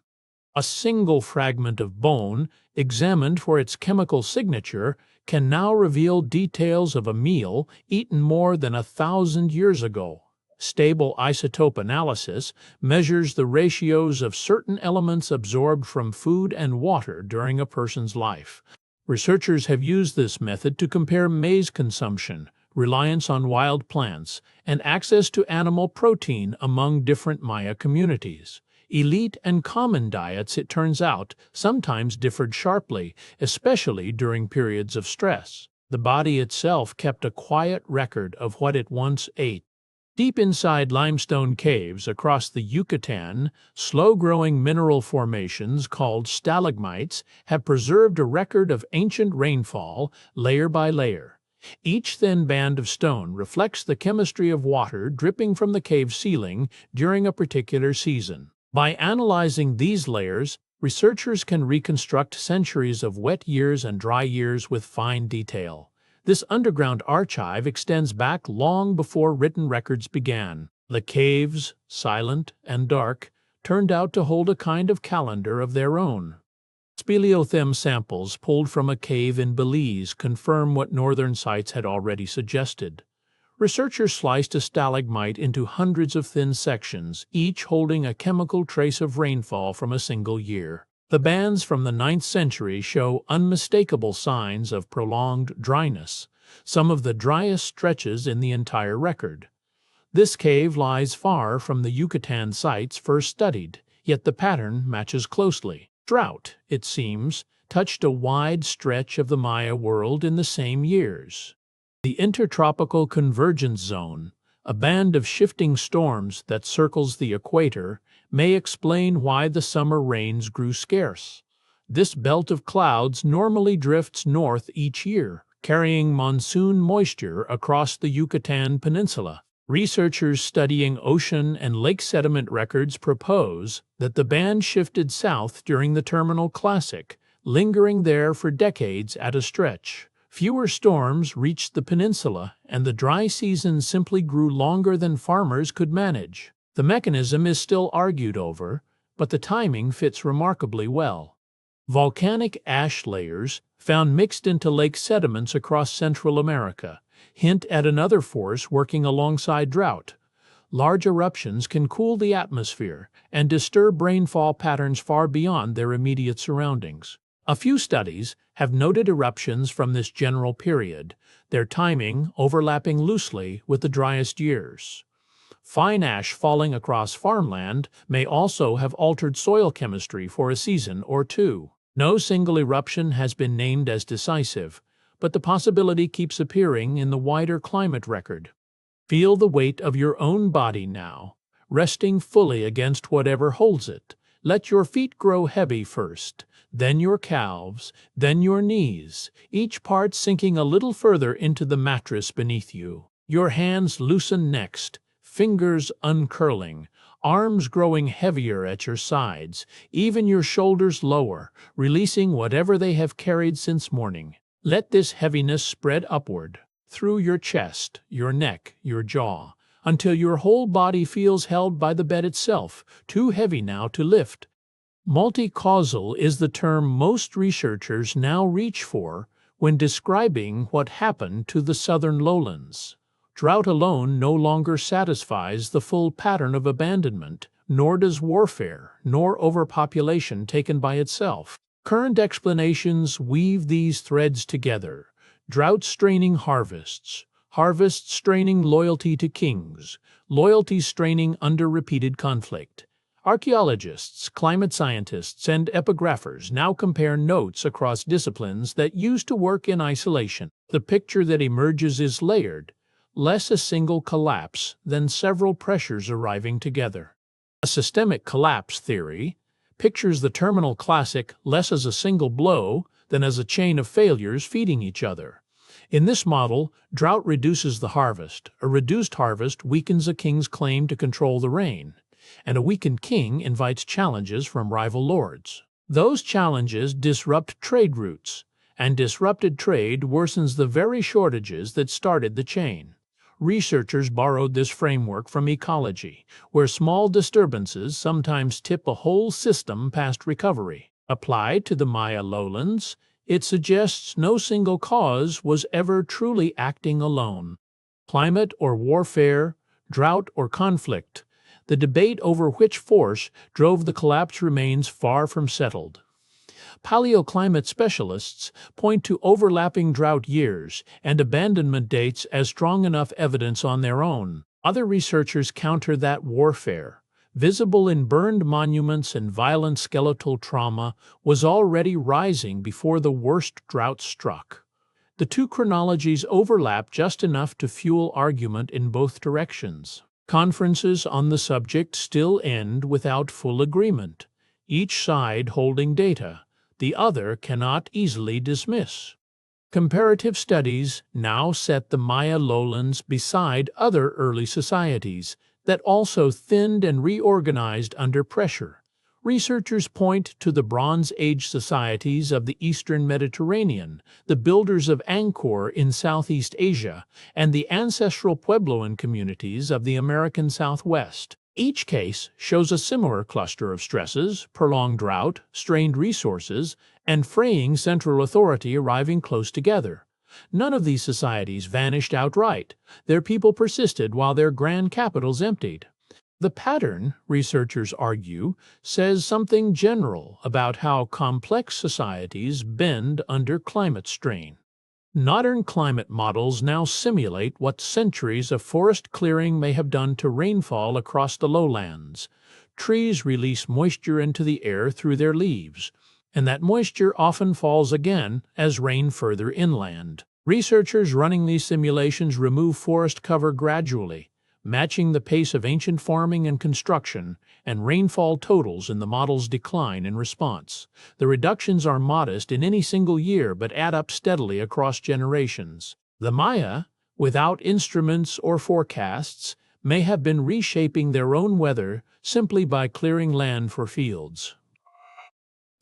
A single fragment of bone, examined for its chemical signature, can now reveal details of a meal eaten more than 1,000 years ago. Stable isotope analysis measures the ratios of certain elements absorbed from food and water during a person's life. Researchers have used this method to compare maize consumption, reliance on wild plants, and access to animal protein among different Maya communities. Elite and common diets, it turns out, sometimes differed sharply, especially during periods of stress. The body itself kept a quiet record of what it once ate. Deep inside limestone caves across the Yucatan, slow-growing mineral formations called stalagmites have preserved a record of ancient rainfall layer by layer. Each thin band of stone reflects the chemistry of water dripping from the cave ceiling during a particular season. By analyzing these layers, researchers can reconstruct centuries of wet years and dry years with fine detail. This underground archive extends back long before written records began. The caves, silent and dark, turned out to hold a kind of calendar of their own. Speleothem samples pulled from a cave in Belize confirm what northern sites had already suggested. Researchers sliced a stalagmite into hundreds of thin sections, each holding a chemical trace of rainfall from a single year. The bands from the 9th century show unmistakable signs of prolonged dryness, some of the driest stretches in the entire record. This cave lies far from the Yucatan sites first studied, yet the pattern matches closely. Drought, it seems, touched a wide stretch of the Maya world in the same years. The Intertropical Convergence Zone, a band of shifting storms that circles the equator, may explain why the summer rains grew scarce. This belt of clouds normally drifts north each year, carrying monsoon moisture across the Yucatan Peninsula. Researchers studying ocean and lake sediment records propose that the band shifted south during the Terminal Classic, lingering there for decades at a stretch. Fewer storms reached the peninsula, and the dry season simply grew longer than farmers could manage. The mechanism is still argued over, but the timing fits remarkably well. Volcanic ash layers, found mixed into lake sediments across Central America, hint at another force working alongside drought. Large eruptions can cool the atmosphere and disturb rainfall patterns far beyond their immediate surroundings. A few studies have noted eruptions from this general period, their timing overlapping loosely with the driest years. Fine ash falling across farmland may also have altered soil chemistry for a season or two. No single eruption has been named as decisive, but the possibility keeps appearing in the wider climate record. Feel the weight of your own body now, resting fully against whatever holds it. Let your feet grow heavy first, then your calves, then your knees, each part sinking a little further into the mattress beneath you. Your hands loosen next, fingers uncurling, arms growing heavier at your sides, even your shoulders lower, releasing whatever they have carried since morning. Let this heaviness spread upward, through your chest, your neck, your jaw, until your whole body feels held by the bed itself, too heavy now to lift. Multi-causal is the term most researchers now reach for when describing what happened to the southern lowlands. Drought alone no longer satisfies the full pattern of abandonment, nor does warfare, nor overpopulation taken by itself. Current explanations weave these threads together: drought straining harvests, harvests straining loyalty to kings, loyalty straining under repeated conflict. Archaeologists, climate scientists, and epigraphers now compare notes across disciplines that used to work in isolation. The picture that emerges is layered, less a single collapse than several pressures arriving together. A systemic collapse theory pictures the Terminal Classic less as a single blow than as a chain of failures feeding each other. In this model, drought reduces the harvest, a reduced harvest weakens a king's claim to control the rain, and a weakened king invites challenges from rival lords. Those challenges disrupt trade routes, and disrupted trade worsens the very shortages that started the chain. Researchers borrowed this framework from ecology, where small disturbances sometimes tip a whole system past recovery. Applied to the Maya lowlands, it suggests no single cause was ever truly acting alone. Climate or warfare, drought or conflict, the debate over which force drove the collapse remains far from settled. Paleoclimate specialists point to overlapping drought years and abandonment dates as strong enough evidence on their own. Other researchers counter that warfare, visible in burned monuments and violent skeletal trauma, was already rising before the worst drought struck. The two chronologies overlap just enough to fuel argument in both directions. Conferences on the subject still end without full agreement, each side holding data the other cannot easily dismiss. Comparative studies now set the Maya lowlands beside other early societies that also thinned and reorganized under pressure. Researchers point to the Bronze Age societies of the Eastern Mediterranean, the builders of Angkor in Southeast Asia, and the ancestral Puebloan communities of the American Southwest. Each case shows a similar cluster of stresses: prolonged drought, strained resources, and fraying central authority arriving close together. None of these societies vanished outright. Their people persisted while their grand capitals emptied. The pattern, researchers argue, says something general about how complex societies bend under climate strain. Modern climate models now simulate what centuries of forest clearing may have done to rainfall across the lowlands. Trees release moisture into the air through their leaves, and that moisture often falls again as rain further inland. Researchers running these simulations remove forest cover gradually, matching the pace of ancient farming and construction, and rainfall totals in the model's decline in response. The reductions are modest in any single year but add up steadily across generations. The Maya, without instruments or forecasts, may have been reshaping their own weather simply by clearing land for fields.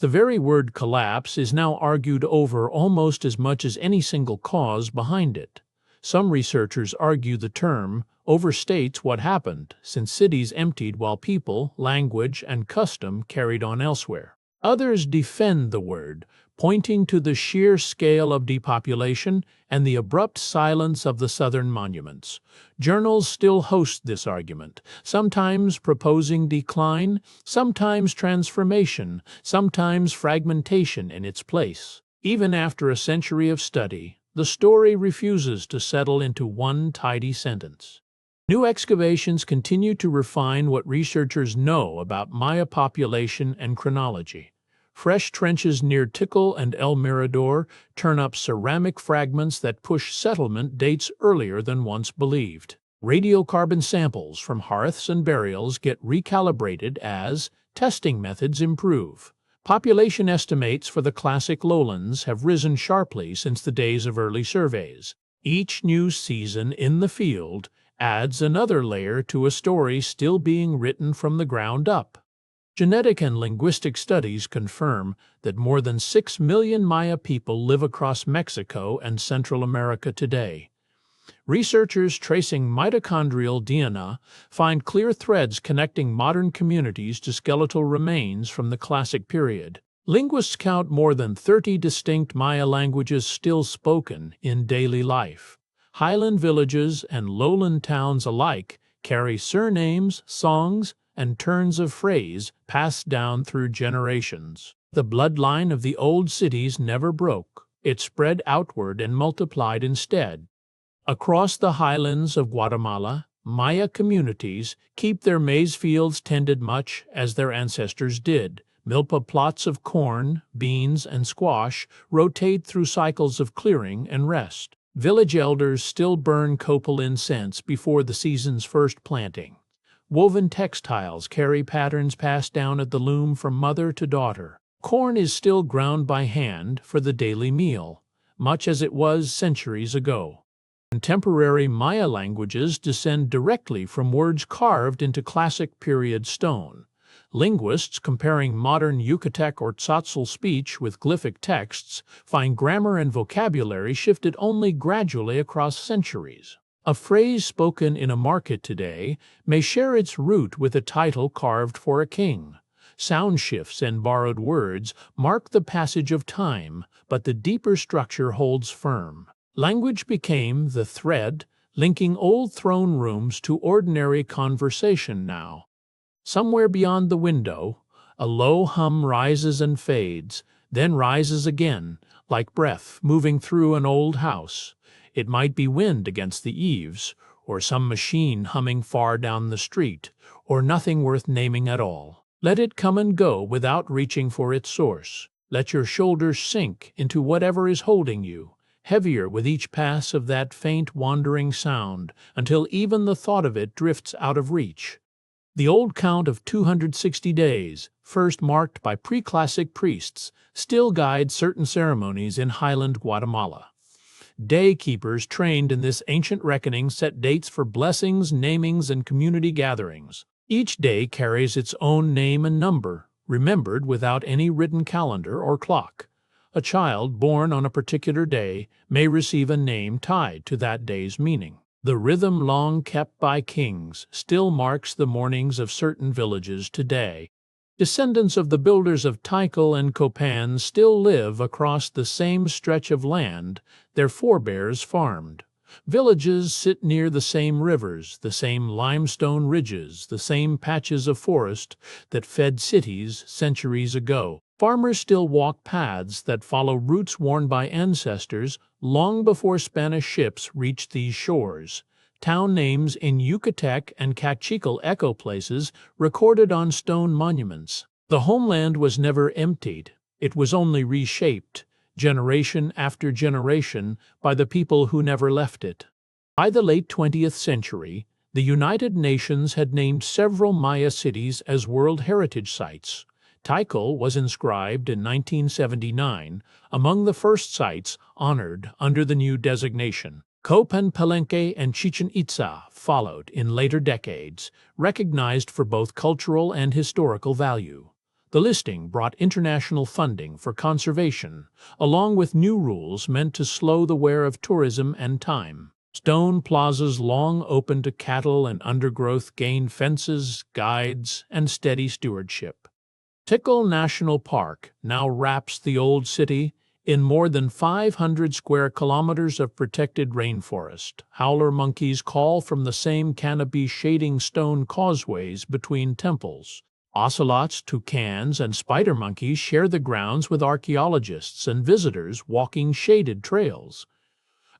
The very word collapse is now argued over almost as much as any single cause behind it. Some researchers argue the term overstates what happened, since cities emptied while people, language, and custom carried on elsewhere. Others defend the word, pointing to the sheer scale of depopulation and the abrupt silence of the southern monuments. Journals still host this argument, sometimes proposing decline, sometimes transformation, sometimes fragmentation in its place. Even after a century of study, the story refuses to settle into one tidy sentence. New excavations continue to refine what researchers know about Maya population and chronology. Fresh trenches near Tikal and El Mirador turn up ceramic fragments that push settlement dates earlier than once believed. Radiocarbon samples from hearths and burials get recalibrated as testing methods improve. Population estimates for the classic lowlands have risen sharply since the days of early surveys. Each new season in the field adds another layer to a story still being written from the ground up. Genetic and linguistic studies confirm that more than 6 million Maya people live across Mexico and Central America today. Researchers tracing mitochondrial DNA find clear threads connecting modern communities to skeletal remains from the classic period. Linguists count more than 30 distinct Maya languages still spoken in daily life. Highland villages and lowland towns alike carry surnames, songs, and turns of phrase passed down through generations. The bloodline of the old cities never broke. It spread outward and multiplied instead. Across the highlands of Guatemala, Maya communities keep their maize fields tended much as their ancestors did. Milpa plots of corn, beans, and squash rotate through cycles of clearing and rest. Village elders still burn copal incense before the season's first planting. Woven textiles carry patterns passed down at the loom from mother to daughter. Corn is still ground by hand for the daily meal, much as it was centuries ago. Contemporary Maya languages descend directly from words carved into classic period stone. Linguists comparing modern Yucatec or Tzotzil speech with glyphic texts find grammar and vocabulary shifted only gradually across centuries. A phrase spoken in a market today may share its root with a title carved for a king. Sound shifts and borrowed words mark the passage of time, but the deeper structure holds firm. Language became the thread linking old throne rooms to ordinary conversation now. Somewhere beyond the window, a low hum rises and fades, then rises again, like breath moving through an old house. It might be wind against the eaves, or some machine humming far down the street, or nothing worth naming at all. Let it come and go without reaching for its source. Let your shoulders sink into whatever is holding you, heavier with each pass of that faint wandering sound, until even the thought of it drifts out of reach. The old count of 260 days, first marked by pre-classic priests, still guides certain ceremonies in highland Guatemala. Day keepers trained in this ancient reckoning set dates for blessings, namings, and community gatherings. Each day carries its own name and number, remembered without any written calendar or clock. A child born on a particular day may receive a name tied to that day's meaning. The rhythm long kept by kings still marks the mornings of certain villages today. Descendants of the builders of Tikal and Copan still live across the same stretch of land their forebears farmed. Villages sit near the same rivers, the same limestone ridges, the same patches of forest that fed cities centuries ago. Farmers still walk paths that follow routes worn by ancestors long before Spanish ships reached these shores. Town names in Yucatec and Cachical echo places recorded on stone monuments. The homeland was never emptied. It was only reshaped, generation after generation, by the people who never left it. By the late 20th century, The United Nations had named several Maya cities as World Heritage Sites. Tikal was inscribed in 1979 among the first sites honored under the new designation. Copan, Palenque, and Chichen Itza followed in later decades, recognized for both cultural and historical value. The listing brought international funding for conservation, along with new rules meant to slow the wear of tourism and time. Stone plazas long open to cattle and undergrowth gained fences, guides, and steady stewardship. Tikal National Park now wraps the old city in more than 500 square kilometers of protected rainforest. Howler monkeys call from the same canopy shading stone causeways between temples. Ocelots, toucans, and spider monkeys share the grounds with archaeologists and visitors walking shaded trails.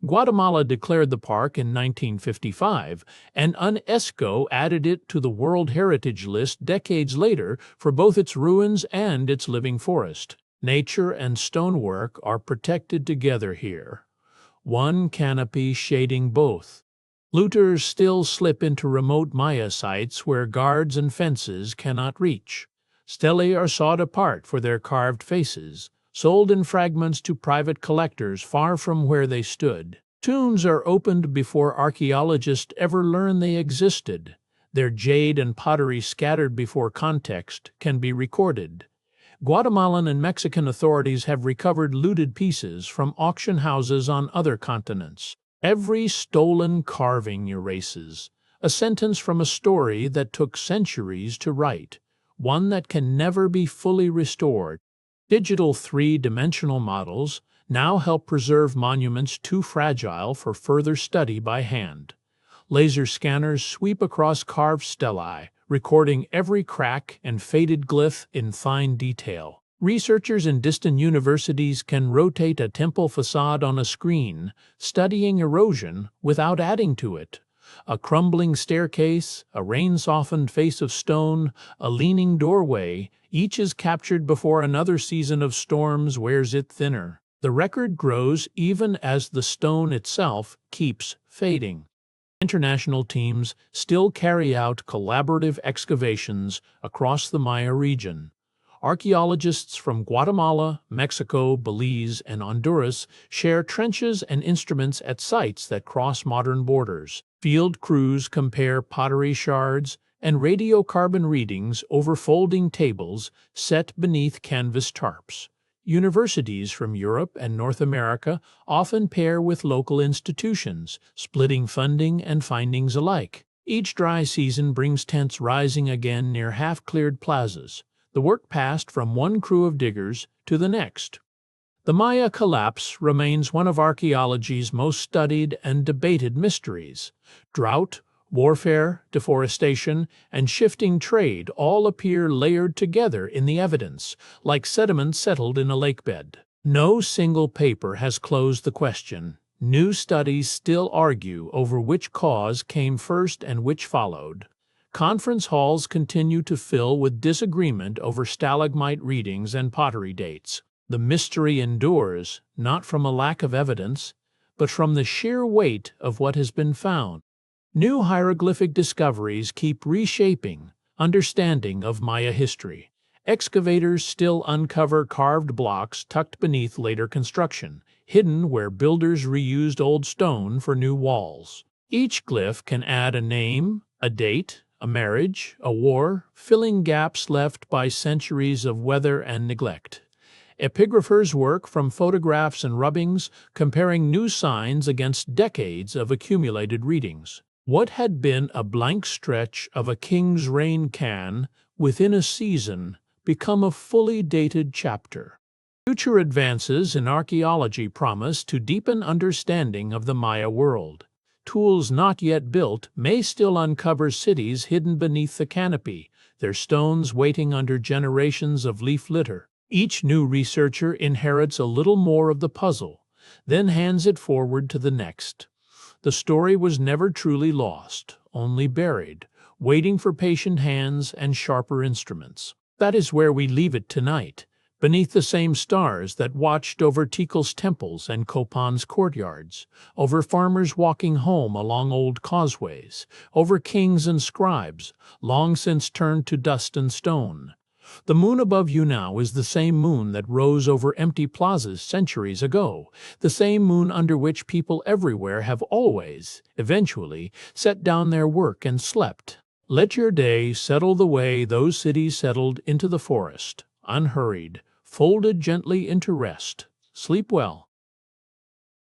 Guatemala declared the park in 1955, and UNESCO added it to the World Heritage List decades later for both its ruins and its living forest. Nature and stonework are protected together here, one canopy shading both. Looters still slip into remote Maya sites where guards and fences cannot reach. Stelae are sawed apart for their carved faces, sold in fragments to private collectors far from where they stood. Tombs are opened before archaeologists ever learn they existed. Their jade and pottery scattered before context can be recorded. Guatemalan and Mexican authorities have recovered looted pieces from auction houses on other continents. Every stolen carving erases a sentence from a story that took centuries to write, one that can never be fully restored. Digital three-dimensional models now help preserve monuments too fragile for further study by hand. Laser scanners sweep across carved stelae, recording every crack and faded glyph in fine detail. Researchers in distant universities can rotate a temple facade on a screen, studying erosion without adding to it. A crumbling staircase, a rain-softened face of stone, a leaning doorway, each is captured before another season of storms wears it thinner. The record grows even as the stone itself keeps fading. International teams still carry out collaborative excavations across the Maya region. Archaeologists from Guatemala, Mexico, Belize, and Honduras share trenches and instruments at sites that cross modern borders. Field crews compare pottery shards and radiocarbon readings over folding tables set beneath canvas tarps. Universities from Europe and North America often pair with local institutions, splitting funding and findings alike. Each dry season brings tents rising again near half-cleared plazas. The work passed from one crew of diggers to the next. The Maya collapse remains one of archaeology's most studied and debated mysteries. Drought, warfare, deforestation, and shifting trade all appear layered together in the evidence, like sediment settled in a lakebed. No single paper has closed the question. New studies still argue over which cause came first and which followed. Conference halls continue to fill with disagreement over stalagmite readings and pottery dates. The mystery endures, not from a lack of evidence, but from the sheer weight of what has been found. New hieroglyphic discoveries keep reshaping understanding of Maya history. Excavators still uncover carved blocks tucked beneath later construction, hidden where builders reused old stone for new walls. Each glyph can add a name, a date, a marriage, a war, filling gaps left by centuries of weather and neglect. Epigraphers work from photographs and rubbings, comparing new signs against decades of accumulated readings. What had been a blank stretch of a king's reign can, within a season, become a fully dated chapter. Future advances in archaeology promise to deepen understanding of the Maya world. Tools not yet built may still uncover cities hidden beneath the canopy, their stones waiting under generations of leaf litter. Each new researcher inherits a little more of the puzzle, then hands it forward to the next. The story was never truly lost, only buried, waiting for patient hands and sharper instruments. That is where we leave it tonight, beneath the same stars that watched over Tikal's temples and Kopan's courtyards, over farmers walking home along old causeways, over kings and scribes, long since turned to dust and stone. The moon above you now is the same moon that rose over empty plazas centuries ago, the same moon under which people everywhere have always, eventually, set down their work and slept. Let your day settle the way those cities settled into the forest, unhurried, folded gently into rest. Sleep well.